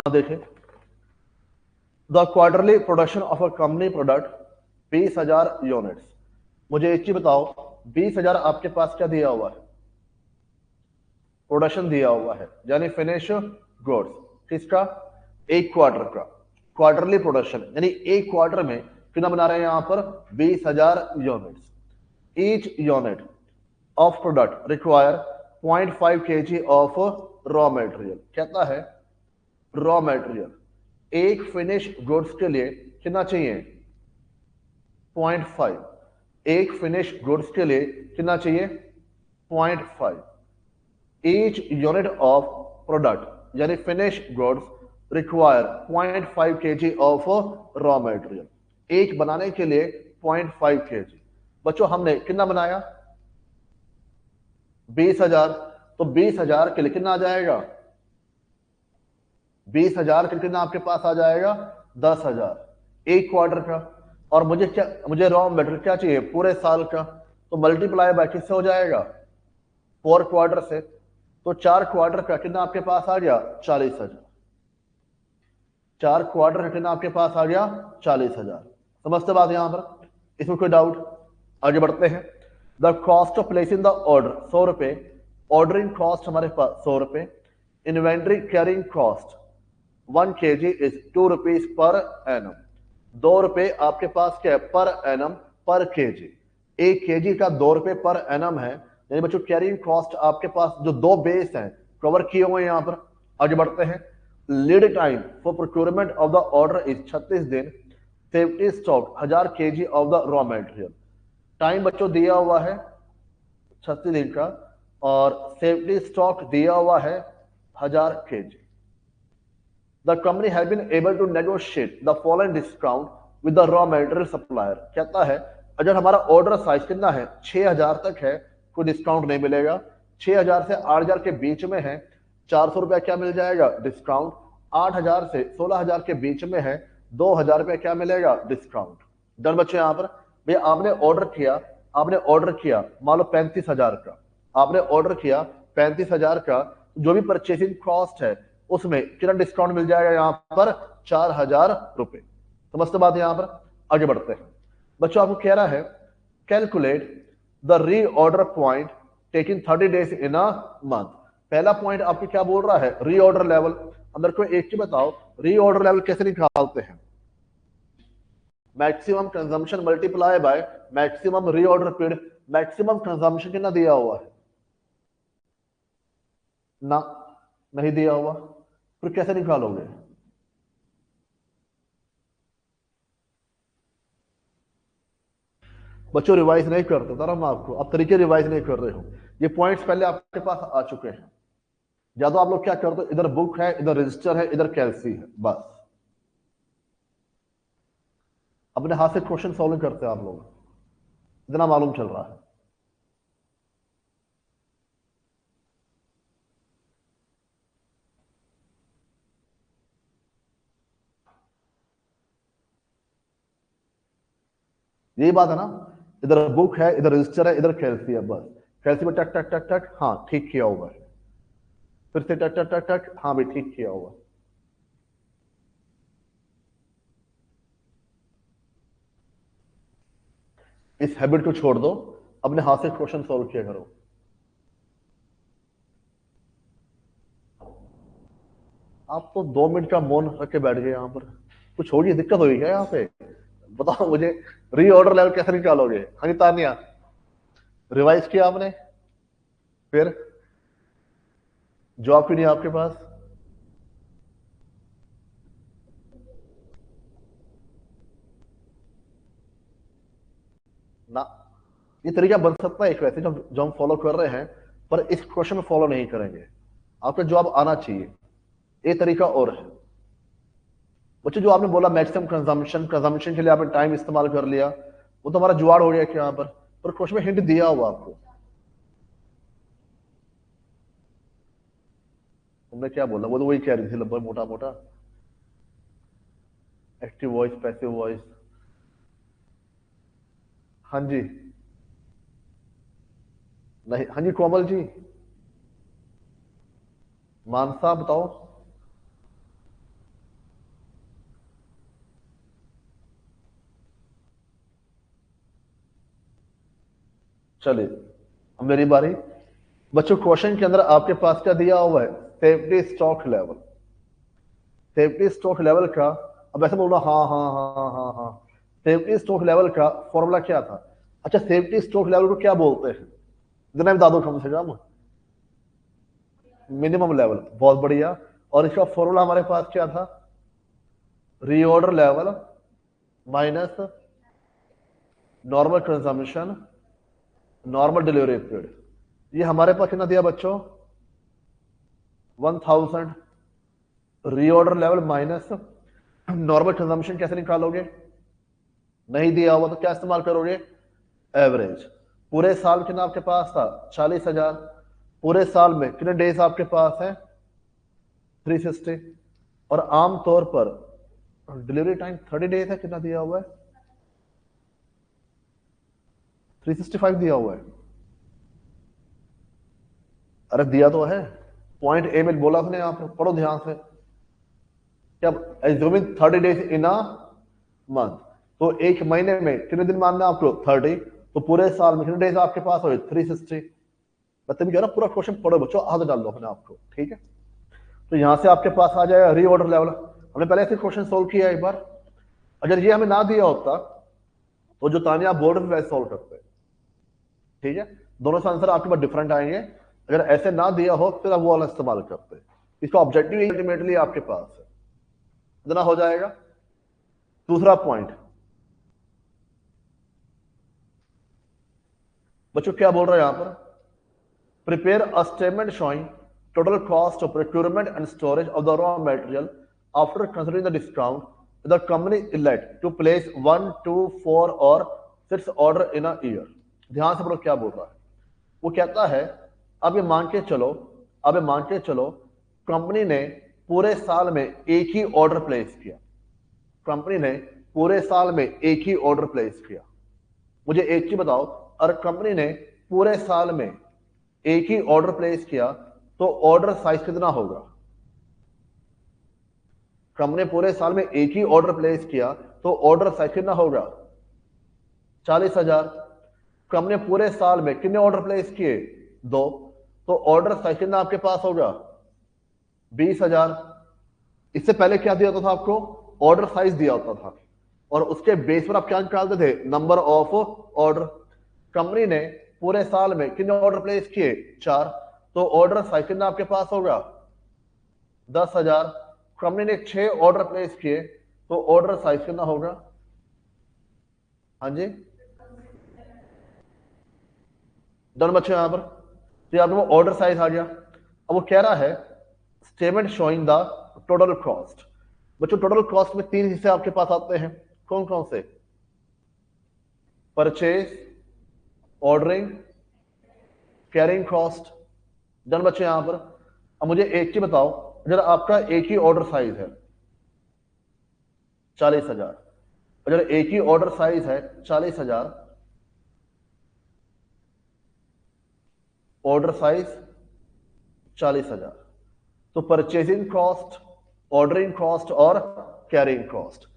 देखें, the quarterly production of a company product 20,000 units. मुझे एक चीज बताओ, 20,000 आपके पास क्या दिया हुआ है? प्रोडक्शन दिया हुआ है, यानी फिनिश गुड्स। किसका? एक क्वार्टर का। क्वार्टरली प्रोडक्शन यानी एक क्वार्टर में कितना बना रहे हैं यहां पर? 20,000 units. Each unit of product require 0.5 kg of raw material. कहता है रॉ मटेरियल एक फिनिश गुड्स के लिए कितना चाहिए? 0.5। एक फिनिश गुड्स के लिए कितना चाहिए? 0.5। ईच यूनिट ऑफ प्रोडक्ट यानी finish goods require 0.5 kg of raw material. एक बनाने के लिए 0.5 kg। बच्चों हमने कितना बनाया? 20,000। तो 20,000 के लिए कितना आ जाएगा? 20,000 के कितना आपके पास आ जाएगा? 10,000 एक क्वार्टर का। और मुझे क्या, मुझे रॉ मटेरियल क्या चाहिए? पूरे साल का। तो मल्टीप्लाई बाय किससे हो जाएगा? 4 क्वार्टर से। तो 4 क्वार्टर का कितना आपके पास आ गया? 40,000। 4 क्वार्टर का कितना आपके पास आ गया? 40,000। समझते बात यहां पर? इसमें कोई डाउट? आगे बढ़ते हैं। The cost of placing the order 100 रुपए। ऑर्डरिंग कॉस्ट हमारे पास 100 रुपए। Inventory carrying cost 1 kg is 2 rupees per annum. 2 रुपए आपके पास क्या है? पर एनम, पर केजी। 1 केजी का 2 रुपए पर एनम है। यानी बच्चों कैरिंग कॉस्ट आपके पास जो दो बेस हैं कवर किए हुए हैं यहां पर। आगे बढ़ते हैं। Lead time for procurement of the order is 36 दिन। Safety stock 1000 kg of the raw material. Time बच्चों दिया हुआ है 36 दिन का, और सेफ्टी स्टॉक दिया हुआ है 1000 kg। The company has been able to negotiate the following discount with the raw material supplier। कहता है अगर हमारा ऑर्डर साइज कितना है? 6,000 तक है, कोई डिस्काउंट नहीं मिलेगा। 6,000 से 8,000 के बीच में है, 400 रुपया क्या मिल जाएगा? डिस्काउंट। 8,000 से 16,000 के बीच में है, 2,000 रुपया क्या मिलेगा? डिस्काउंट। डन बच्चे यहां पर? भैया आपने ऑर्डर किया मान लो 35,000 का। आपने ऑर्डर किया 35,000 का, जो भी परचेसिंग कॉस्ट है उसमें कितना डिस्काउंट मिल जाएगा यहां पर? 4,000 रुपए। समझते बात यहां पर? आगे बढ़ते हैं। बच्चों आपको कह रहा है कैलकुलेट द री order point taking 30 days in a month. पहला पॉइंट आपको क्या बोल रहा है? री ऑर्डर लेवल। अंदर को एक चीज बताओ, री ऑर्डर लेवल कैसे निकालते हैं? Maximum consumption multiply by maximum री ऑर्डर पीरियड। मैक्सिमम कंजम्पशन कितना दिया हुआ है? ना, नहीं दिया हुआ। फिर कैसे निकालोगे? बच्चों रिवाइज नहीं करते था हम आपको, अब तरीके रिवाइज नहीं कर रहे हो। ये पॉइंट्स पहले आपके पास आ चुके हैं। या तो आप लोग क्या करते हो, इधर बुक है, इधर रजिस्टर है, इधर कैलसी है, बस अपने हाथ से क्वेश्चन सॉल्व करते हैं आप लोग, इतना मालूम चल रहा है। यही बात है ना? इधर बुक है, इधर रजिस्टर है, इधर कैलसी है, बस कैलसी में टक टक टक टक, हाँ ठीक किया हुआ है। फिर से टक टक टक टक, हाँ भी ठीक किया हुआ है। इस हैबिट को छोड़ दो, अपने हाथ से क्वेश्चन सॉल्व किया करो। आप तो 2 मिनट का मौन रख के बैठ गए यहाँ पर। कुछ होगी, दिक्कत होगी क्या यहाँ पे? बताओ मुझे, री ऑर्डर लेवल कैसे निकालोगे? हाँ जी तानिया, रिवाइज किया आपने? फिर जॉब क्यों नहीं है आपके पास? ना, ये तरीका बन सकता है एक वैसे जो हम फॉलो कर रहे हैं, पर इस क्वेश्चन में फॉलो नहीं करेंगे। आपका जवाब आना चाहिए, ये तरीका और है। बच्चों जो आपने बोला मैक्सिमम कंजम्पशन के लिए आपने टाइम इस्तेमाल कर लिया, वो तो हमारा जुगाड़ हो गया क्या यहाँ पर क्वेश्चन में हिंट दिया हुआ आपको। तुमने क्या बोला, वो तो वही कह रही थी लगभग मोटा मोटा, एक्टिव वॉइस पैसिव वॉइस। हाँ जी, नहीं, हाँ जी कोमल जी, मानसा बताओ। चलिए अब मेरी बारी। बच्चों क्वेश्चन के अंदर आपके पास क्या दिया हुआ है, safety stock level. Safety stock level का, अब ऐसे बोल रहा हाँ हाँ हाँ हाँ हाँ, सेफ्टी स्टॉक लेवल का फॉर्मूला क्या था? अच्छा, सेफ्टी स्टॉक लेवल को क्या बोलते हैं, इतना बता दो कम से कम। मिनिमम लेवल, बहुत बढ़िया। और इसका फॉर्मूला हमारे पास क्या था, reorder level minus normal consumption normal delivery period. ये हमारे पास कितना दिया बच्चों, 1000। Reorder level minus normal consumption कैसे निकालोगे, नहीं दिया हुआ तो क्या इस्तेमाल करोगे, एवरेज। पूरे साल कितना आपके पास था, 40,000। पूरे साल में कितने डेज आपके पास है, 360। और आमतौर पर डिलीवरी टाइम 30 डेज है, कितना दिया हुआ है, 365 दिया हुआ है। अरे दिया तो है, पॉइंट ए में बोला उसने, आप पढ़ो ध्यान से। क्या, assuming 30 days in a month, तो एक महीने में कितने दिन मानना है आपको, 30। तो पूरे साल में कितने डेज आपके पास हो, 360। मतलब क्या ना, पूरा क्वेश्चन पढ़ो बच्चों, हाथ डाल दो अपने आपको, ठीक है। तो यहां से आपके पास आ जाएगा रीऑर्डर लेवल। हमने पहले ऐसे क्वेश्चन सोल्व किया एक बार, अगर ये हमें ना दिया होता तो जो तानिया बोर्ड में वैसे सोल्व करते, ठीक है। दोनों से आंसर आपके पास डिफरेंट आएंगे, अगर ऐसे ना दिया हो फिर आप वो वाला इस्तेमाल करते। इसका ऑब्जेक्टिव अल्टीमेटली आपके पास है, इतना हो जाएगा। दूसरा पॉइंट बच्चों क्या बोल रहे हैं यहां पर, prepare a statement showing total cost of procurement and storage of the raw material after considering the discount the company elect to place 1, 2, 4 और 6 ऑर्डर इन अ ईयर। ध्यान से पढ़ो क्या बोल रहा है। वो कहता है, अब ये मान के चलो, अब ये मान के चलो कंपनी ने पूरे साल में एक ही ऑर्डर प्लेस किया, कंपनी ने पूरे साल में एक ही ऑर्डर प्लेस किया। मुझे एक चीज बताओ, अगर कंपनी ने पूरे साल में एक ही ऑर्डर प्लेस किया तो ऑर्डर साइज कितना होगा, कंपनी ने पूरे साल में एक ही ऑर्डर प्लेस किया तो ऑर्डर साइज कितना होगा, 40,000। कंपनी ने पूरे साल में कितने ऑर्डर प्लेस किए, 2, तो ऑर्डर साइज कितना आपके पास होगा, 20,000। इससे पहले क्या दिया होता था आपको, ऑर्डर साइज दिया होता था, और उसके बेस पर आप क्या निकालते थे, नंबर ऑफ ऑर्डर। कंपनी ने पूरे साल में कितने ऑर्डर प्लेस किए, 4, तो ऑर्डर साइज कितना आपके पास होगा, 10,000। कंपनी ने 6 ऑर्डर प्लेस किए तो ऑर्डर साइज कितना होगा, हाँ जी, डन बच्चे यहां पर। तो आपको वो ऑर्डर साइज आ गया। अब वो कह रहा है statement showing the total cost. बच्चों टोटल कॉस्ट में 3 हिस्से आपके पास आते हैं, कौन कौन से, purchase, ordering, carrying cost. Done बच्चे यहां पर। अब मुझे एक चीज बताओ, अगर आपका एक ही ऑर्डर साइज है 40,000, अगर एक ही ऑर्डर साइज है 40,000, ऑर्डर साइज 40,000, तो परचेजिंग कॉस्ट, ऑर्डरिंग कॉस्ट और कैरिंग कॉस्ट।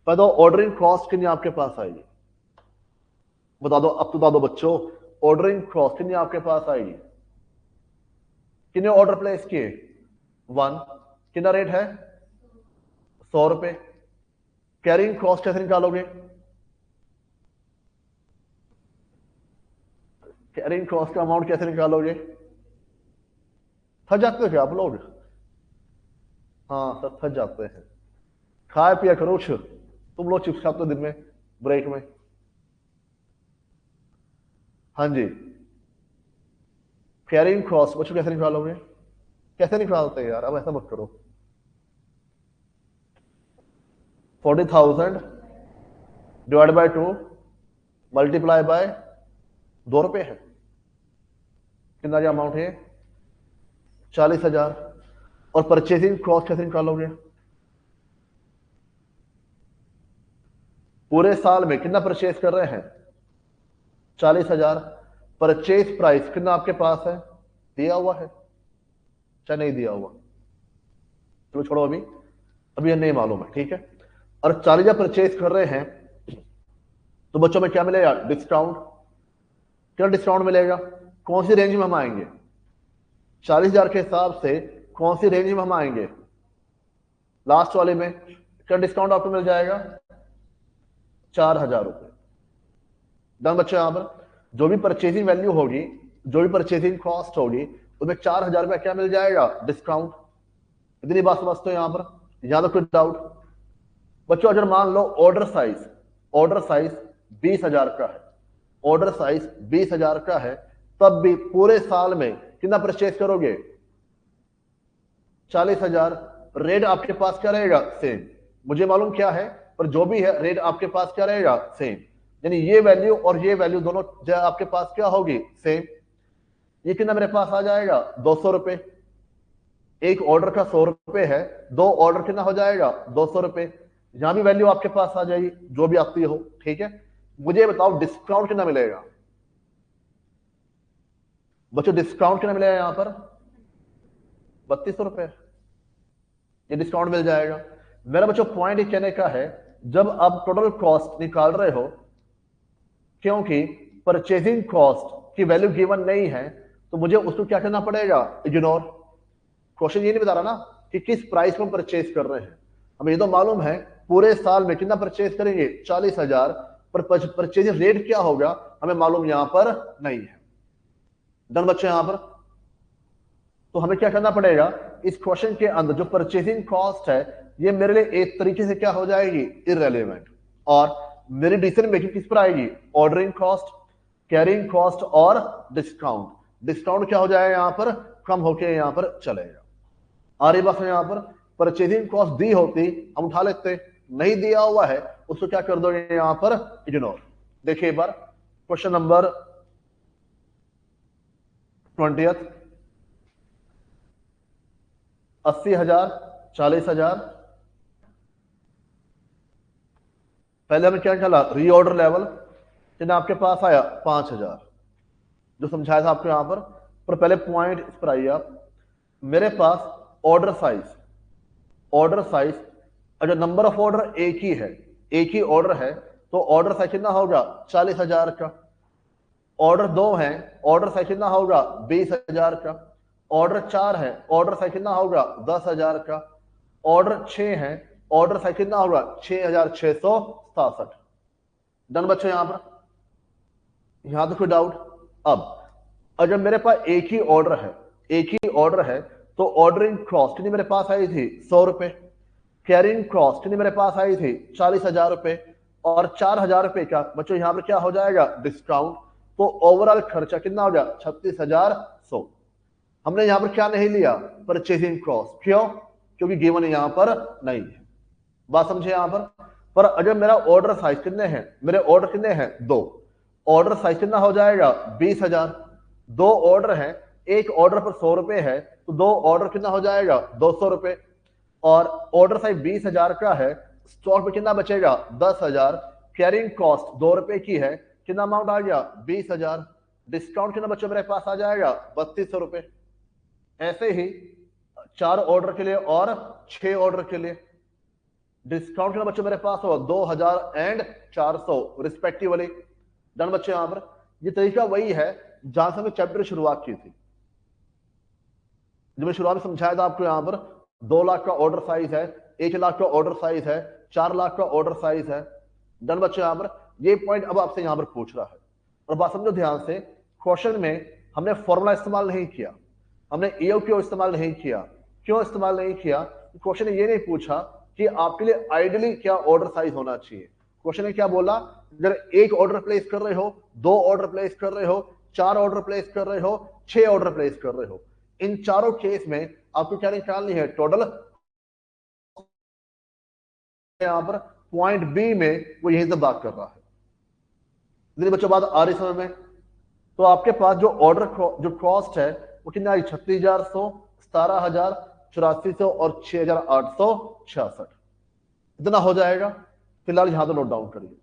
बताओ ऑर्डरिंग कॉस्ट कितनी आपके पास आएगी, बता दो, अब तो बता दो बच्चों, ऑर्डरिंग कॉस्ट कितनी आपके पास आएगी, कितने ऑर्डर प्लेस किए, 1, कितना रेट है, 100 रुपए। कैरिंग कॉस्ट कैसे निकालोगे, कैरिंग कॉस्ट का अमाउंट कैसे निकालोगे, थक जाते हो क्या आप लोग, हाँ सब थक जाते हैं, खाए पिया करो कुछ, तुम लोग चिप्स खाते हो दिन में ब्रेक में, हाँ जी। कैरिंग कॉस्ट बच्चों कैसे निकालोगे, कैसे निकालते हैं यार, अब ऐसा मत करो। 40,000 डिवाइड बाय 2 मल्टीप्लाई बाय 2 रुपए है। कितना जो अमाउंट है 40,000। और परचेसिंग कॉस्ट कैसे निकालोगे? पूरे साल में कितना परचेज कर रहे हैं 40,000। परचेज प्राइस कितना आपके पास है? दिया हुआ है चाहे नहीं दिया हुआ? चलो छोड़ो, अभी ये नहीं मालूम है, ठीक है। और 40,000 परचेज कर रहे हैं तो बच्चों में क्या मिलेगा? डिस्काउंट। क्या डिस्काउंट मिलेगा? कौन सी रेंज में हम आएंगे? 40,000 के हिसाब से कौन सी रेंज में हम आएंगे? लास्ट वाले में क्या डिस्काउंट आपको मिल जाएगा? 4,000 रुपए। डन बच्चों, यहां पर जो भी परचेजिंग वैल्यू होगी, जो भी परचेजिंग कॉस्ट होगी, उसमें 4,000 रुपया क्या मिल जाएगा? डिस्काउंट। इतनी बात समझते हो यहां पर? यहां तो कोई डाउट? बच्चों अगर मान लो ऑर्डर साइज 20,000 का है, ऑर्डर साइज 20,000 का है, तब भी पूरे साल में कितना परचेज करोगे? 40,000। रेट आपके पास क्या रहेगा? सेम। मुझे मालूम क्या है, पर जो भी है रेट आपके पास क्या रहेगा? सेम। यानी ये वैल्यू और ये वैल्यू दोनों आपके पास क्या होगी? सेम। ये कितना मेरे पास आ जाएगा? 200 रुपए। एक ऑर्डर का 100 रुपए है, 2 ऑर्डर कितना हो जाएगा? 200 रुपए। यहां भी वैल्यू आपके पास आ जाएगी जो भी आती हो, ठीक है। मुझे बताओ डिस्काउंट कितना मिलेगा? बच्चों डिस्काउंट कितना मिलेगा यहां पर? 3200 रुपए। ये डिस्काउंट मिल जाएगा। मेरा बच्चों पॉइंट ये कहने का है, जब आप टोटल कॉस्ट निकाल रहे हो, क्योंकि परचेजिंग कॉस्ट की वैल्यू गिवन नहीं है, तो मुझे उसको क्या करना पड़ेगा? इग्नोर। क्वेश्चन ये नहीं बता रहा ना कि किस प्राइस पर परचेज कर रहे हैं। हमें ये तो मालूम है पूरे साल में कितना परचेज करेंगे? 40,000। पर परचेजिंग रेट क्या होगा हमें मालूम यहां पर नहीं है। डन बच्चे यहां पर? तो हमें क्या करना पड़ेगा? इस क्वेश्चन के अंदर जो परचेजिंग कॉस्ट है, ये मेरे लिए एक तरीके से क्या हो जाएगी? इररेलेवेंट। और मेरी डिसीजन मेकिंग किस पर आएगी? ऑर्डरिंग कॉस्ट, कैरिंग कॉस्ट और डिस्काउंट। डिस्काउंट क्या हो जाएगा यहां पर? कम होके यहां पर चलेगा। आ रही बात है यहां पर? परचेजिंग कॉस्ट दी होती हम उठा लेते, नहीं दिया हुआ है उसको क्या कर दोगे यहां पर? इग्नोर। देखिए एक बार क्वेश्चन नंबर 20th। 80,000, 40,000। पहले हमें क्या निकाला? रीऑर्डर लेवल कितना आपके पास आया? 5,000, जो समझाया था आपको यहां पर पहले पॉइंट इस पर आइए आप। मेरे पास ऑर्डर साइज अगर नंबर ऑफ ऑर्डर एक ही है, एक ही ऑर्डर है, तो ऑर्डर साइज कितना होगा? 40,000 का। ऑर्डर 2 है, ऑर्डर साइज कितना होगा? 20,000 का। ऑर्डर 4 है, ऑर्डर साइज कितना होगा? 10,000 का। ऑर्डर 6 है, ऑर्डर साइज कितना होगा? 6,667। डन बच्चों यहां पर? यहां तो कोई डाउट? अब अगर मेरे पास एक ही ऑर्डर है, एक ही ऑर्डर है, तो ऑर्डरिंग कॉस्ट कितनी मेरे पास आई थी? 100 रुपए। कैरिंग कॉस्ट कितनी मेरे पास आई थी? 40,000 रुपए। और 4,000 रुपए का बच्चों यहां पर क्या हो जाएगा? डिस्काउंट। तो ओवरऑल खर्चा कितना हो गया? 36,100। हमने यहां पर क्या नहीं लिया? Purchasing cost. क्यों? क्योंकि गिवन यहां पर नहीं है। बात समझे यहां पर अगर मेरा ऑर्डर साइज कितने हैं? मेरे ऑर्डर कितने हैं? 2। ऑर्डर साइज कितना हो जाएगा? 20,000। 2 ऑर्डर है, एक ऑर्डर पर 100 रुपए है, तो 2 ऑर्डर कितना हो जाएगा? 200 रुपए। और ऑर्डर साइज 20,000 का है, स्टॉक में कितना बचेगा? 10,000। कैरिंग कॉस्ट 2 रुपए की है, कितना अमाउंट आ गया? 20,000। डिस्काउंट कितना बच्चों मेरे पास आ जाएगा? 3200 रुपए। ऐसे ही 4 ऑर्डर के लिए और 6 ऑर्डर के लिए डिस्काउंट कितना बच्चों मेरे पास होगा? 2,400 रिस्पेक्टिवली। डन बच्चे यहां पर? ये तरीका वही है जहां से हमने चैप्टर की शुरुआत की थी। जब मैं शुरुआत में समझाया था आपको, यहां पर 2 लाख का ऑर्डर साइज है, 1 लाख का ऑर्डर साइज है, 4 लाख का ऑर्डर साइज है। डन बच्चे यहां पर? ये पॉइंट अब आपसे यहां पर पूछ रहा है। और बात समझो ध्यान से, क्वेश्चन में हमने फॉर्मूला इस्तेमाल नहीं किया, हमने EOQ इस्तेमाल नहीं किया। क्यों इस्तेमाल नहीं किया? क्वेश्चन ने ये नहीं पूछा कि आपके लिए आइडियली क्या ऑर्डर साइज होना चाहिए। क्वेश्चन ने क्या बोला? अगर 1 ऑर्डर प्लेस कर रहे हो, 2 ऑर्डर प्लेस कर रहे हो, 4 ऑर्डर प्लेस कर रहे हो, 6 ऑर्डर प्लेस कर रहे हो, इन चारों केस में आपको क्या निकालनी है? टोटल। यहां पर पॉइंट बी में वो यहीं से बात कर रहा है। इतनी बच्चों बात आ रही समझ में? तो आपके पास जो ऑर्डर जो कॉस्ट है वो कितना आई? 36,100, 17,000, 8400 और 6,866। इतना हो जाएगा। फिलहाल यहां तो नोट डाउन करिए।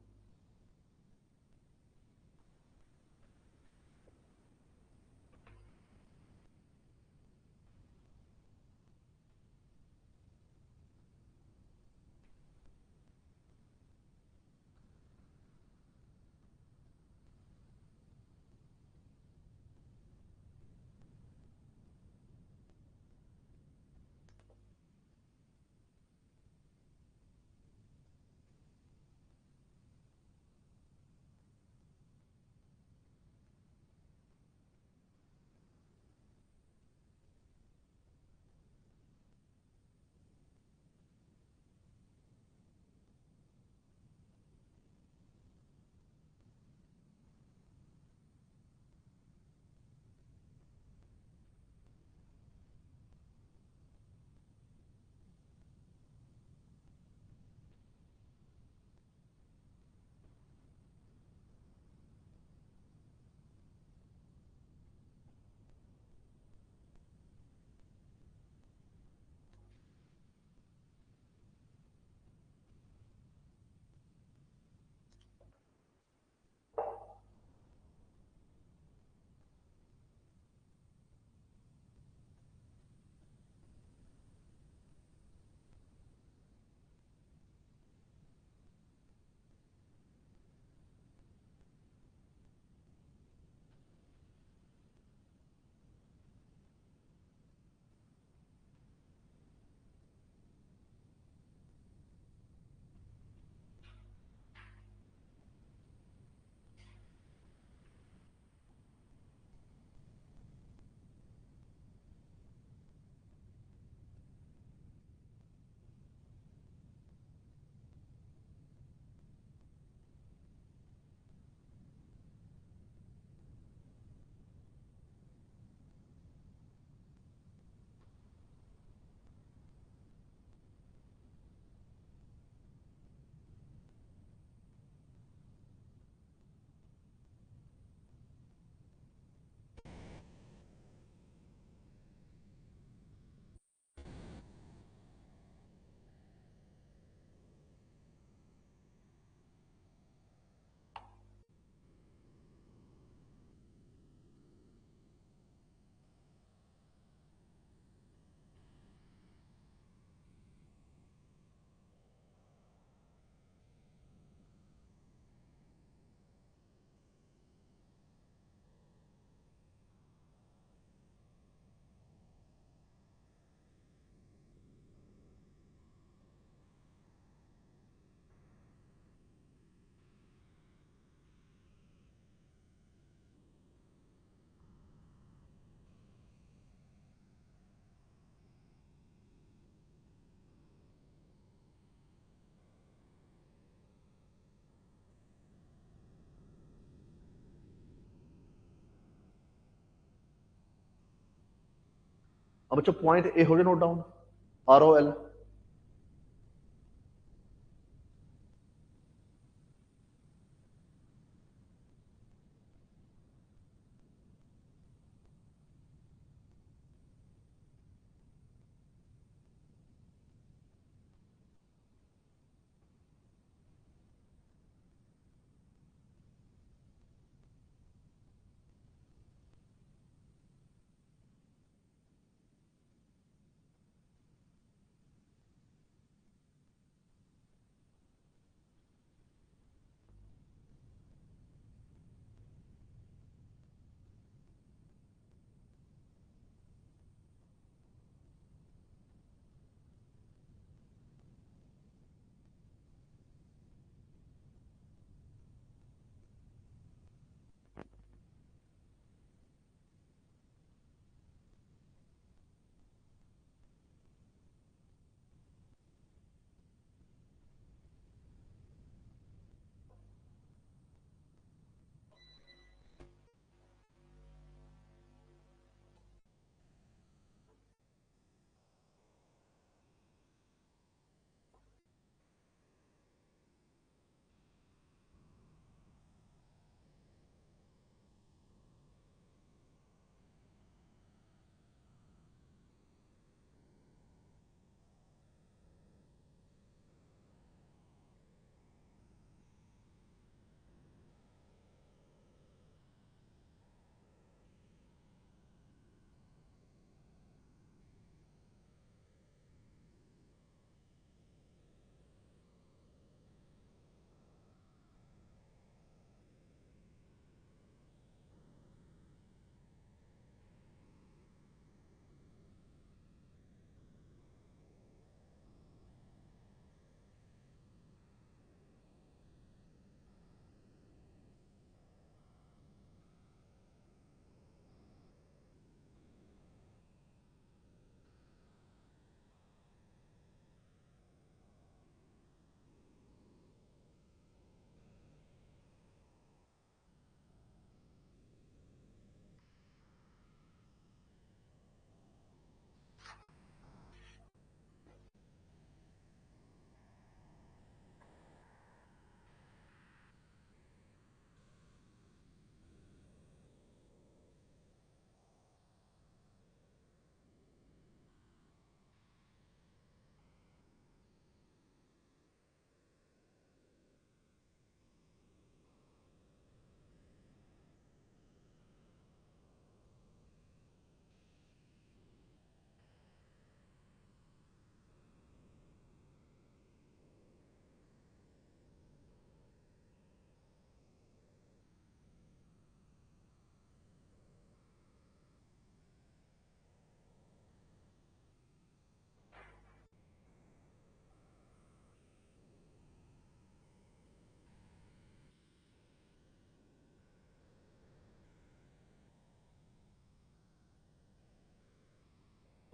अब बच्चों पॉइंट ए हो गया नोट डाउन, ROL।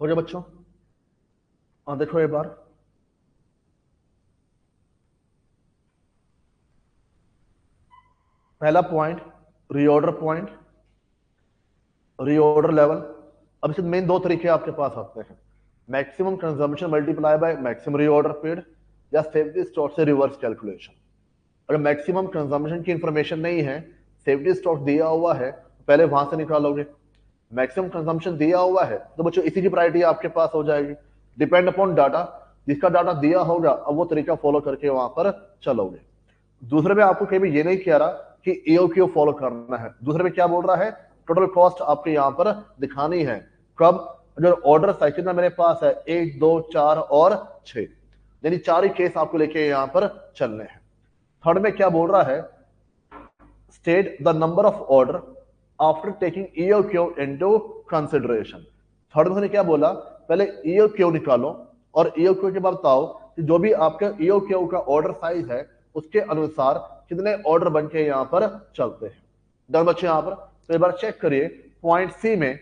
हो गया बच्चों? देखो एक बार, पहला point reorder point, reorder level. अब इसमें मेन दो तरीके आपके पास आते हैं, maximum consumption multiply by maximum reorder period या सेफ्टी स्टॉक से रिवर्स कैलकुलेशन। अगर मैक्सिमम कंजम्पशन की इंफॉर्मेशन नहीं है, सेफ्टी स्टॉक दिया हुआ है, तो पहले वहां से निकालोगे। मैक्सिमम कंजम्पशन दिया हुआ है तो बच्चों इसी की प्रायोरिटी आपके पास हो जाएगी, डिपेंड अपॉन डाटा। जिसका डाटा दिया होगा अब वो तरीका फॉलो करके वहां पर चलोगे। दूसरे में आपको कहीं भी ये नहीं कह रहा कि ईओक्यू फॉलो करना है, दूसरे में क्या बोल रहा है, टोटल कॉस्ट आपको यहाँ पर दिखानी है। कब? जो ऑर्डर साइकिल में मेरे पास है 1, 2, 4 और 6, यानी 4 ही केस आपको लेके यहाँ पर चलने हैं। थर्ड में क्या बोल रहा है, state the number of order after taking EOQ into consideration. Third में क्या बोला, पहले ईओक्यू निकालो और ईओक्यू के बाद बताओ कि जो भी आपके ईओक्यू का ऑर्डर साइज है उसके अनुसार कितने ऑर्डर बन के यहां पर चलते हैं। डन बच्चे? यहां पर तो एक बार चेक करिए, पॉइंट सी में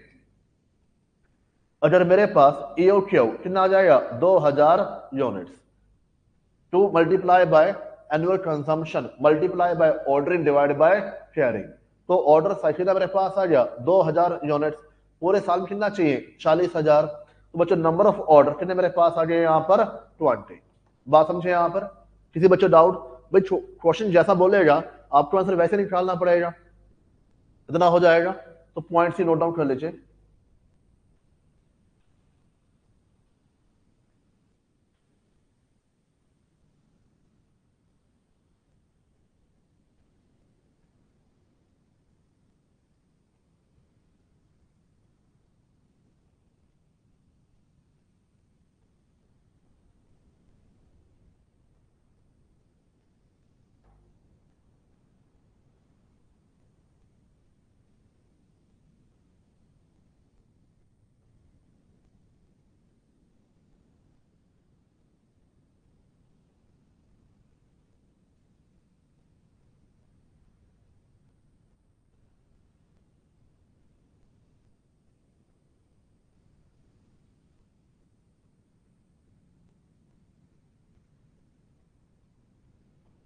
अगर मेरे पास ईओक्यू कितना आ जाएगा, 2000 units, to multiply by annual consumption multiply by ordering divide by carrying. तो ऑर्डर साइकिल का मेरे पास आ गया 2000 यूनिट्स, पूरे साल में कितना चाहिए, 40,000। तो बच्चों नंबर ऑफ ऑर्डर कितने मेरे पास आ गए यहाँ पर, 20। बात समझे यहाँ पर? किसी बच्चों डाउट? भाई क्वेश्चन जैसा बोलेगा आपको आंसर वैसे निकालना पड़ेगा, इतना हो जाएगा। तो पॉइंट सी नोट डाउन कर लीजिए।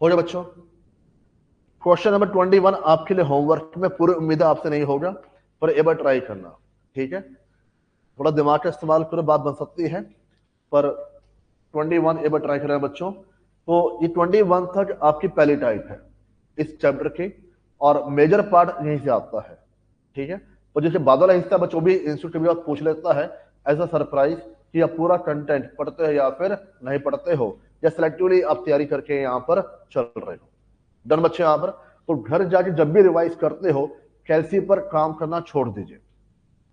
हो गया बच्चों? क्वेश्चन नंबर 21 आपके लिए होमवर्क में पूरी उम्मीद है आपसे नहीं होगा, पर एक बार ट्राई करना, ठीक है? थोड़ा दिमाग का इस्तेमाल करो, बात बन सकती है, पर 21 एक बार ट्राई कर रहे हैं बच्चों। तो ये 21 तक आपकी पहली टाइप है इस चैप्टर की, और मेजर पार्ट यहीं से आता है, ठीक है? और जैसे बाद वाला हिस्सा बच्चों भी इंस्टीट्यूट के बाद पूछ लेता है एज अ सरप्राइज कि आप पूरा कंटेंट पढ़ते हो या फिर नहीं पढ़ते हो, या सिलेक्टिवली आप तैयारी करके यहाँ पर चल रहे हो। डन बच्चे? यहाँ पर तो घर जाके जब भी रिवाइज करते हो कैलसी पर काम करना छोड़ दीजिए,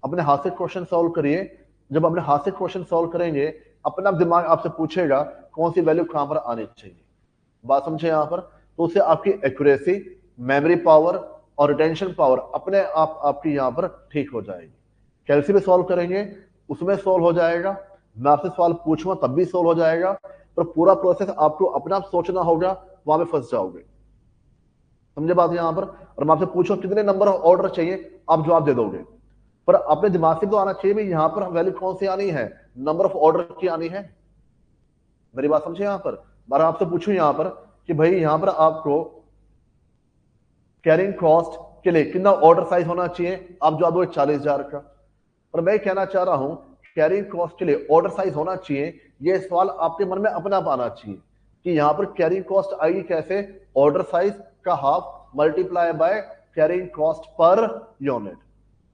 अपने हाथ से क्वेश्चन सॉल्व करिए। जब अपने हाथ से क्वेश्चन सॉल्व करेंगे अपना दिमाग आपसे पूछेगा कौन सी वैल्यू कहां पर आनी चाहिए। बात समझे यहाँ पर? तो उससे आपकी एक्यूरेसी, मेमोरी पावर और रिटेंशन पावर अपने आप आपकी यहाँ पर ठीक हो जाएगी। कैलसी में सॉल्व करेंगे उसमें सॉल्व हो जाएगा, मैं आपसे सवाल पूछूंगा तब भी सॉल्व हो जाएगा, पर पूरा प्रोसेस आपको अपना आप सोचना होगा, वहां पे फंस जाओगे। समझे बात यहाँ पर? और मैं आपसे पूछूं कितने नंबर ऑफ ऑर्डर चाहिए, आप जवाब दे दोगे, पर अपने दिमाग से तो आना चाहिए भाई यहाँ पर वैल्यू कौन सी आनी है, नंबर ऑफ ऑर्डर की आनी है। मेरी बात समझे यहाँ पर? मैं आपसे पूछूं यहाँ पर कि भाई यहाँ पर आपको कैरिंग कॉस्ट के लिए कितना ऑर्डर साइज होना चाहिए, आप जवाब दो 40,000 का। पर मैं कहना चाह रहा हूं कैरिंग कॉस्ट के लिए ऑर्डर साइज होना चाहिए, ये सवाल आपके मन में अपने आप आना चाहिए कि यहाँ पर कैरिंग कॉस्ट आएगी कैसे, ऑर्डर साइज का half multiply by carrying cost per unit.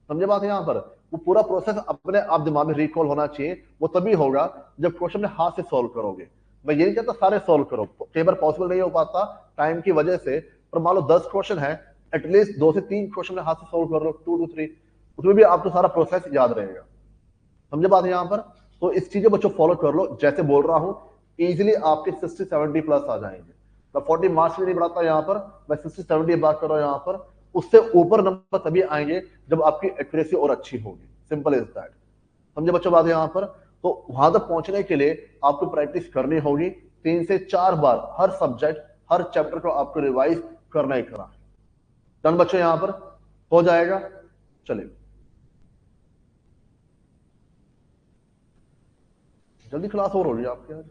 समझे बात है यहाँ पर? वो पूरा प्रोसेस अपने आप दिमाग में रिकॉल होना चाहिए, वो तभी होगा जब क्वेश्चन में हाथ से सॉल्व करोगे। मैं ये नहीं कहता सारे सॉल्व करो, कई बार पॉसिबल नहीं हो पाता टाइम की वजह से, पर मान लो 10 क्वेश्चन है, एटलीस्ट 2 से 3 क्वेश्चन में हाथ से सॉल्व कर लो, 2 to 3, उसमें भी आपको सारा प्रोसेस याद रहेगा। समझे बात है यहाँ पर? तो इस चीज को बच्चों फॉलो कर लो, जैसे बोल रहा हूँ इजिली आपके 60-70 प्लस आ जाएंगे। मैं 40 मार्क्स भी नहीं बढ़ाता यहाँ पर, मैं 60-70 बात कर रहा हूँ यहाँ पर, उससे ऊपर नंबर तभी आएंगे जब आपकी एक्यूरेसी और अच्छी होगी। Simple is that. समझे बच्चों बात यहाँ पर? तो वहां तक पहुंचने के लिए आपको प्रैक्टिस करनी होगी, 3 से 4 बार हर सब्जेक्ट हर चैप्टर को आपको रिवाइज करना ही करना है। डन बच्चों? यहाँ पर हो जाएगा। चलिए जल्दी क्लास ओवर हो रही है आपके आज।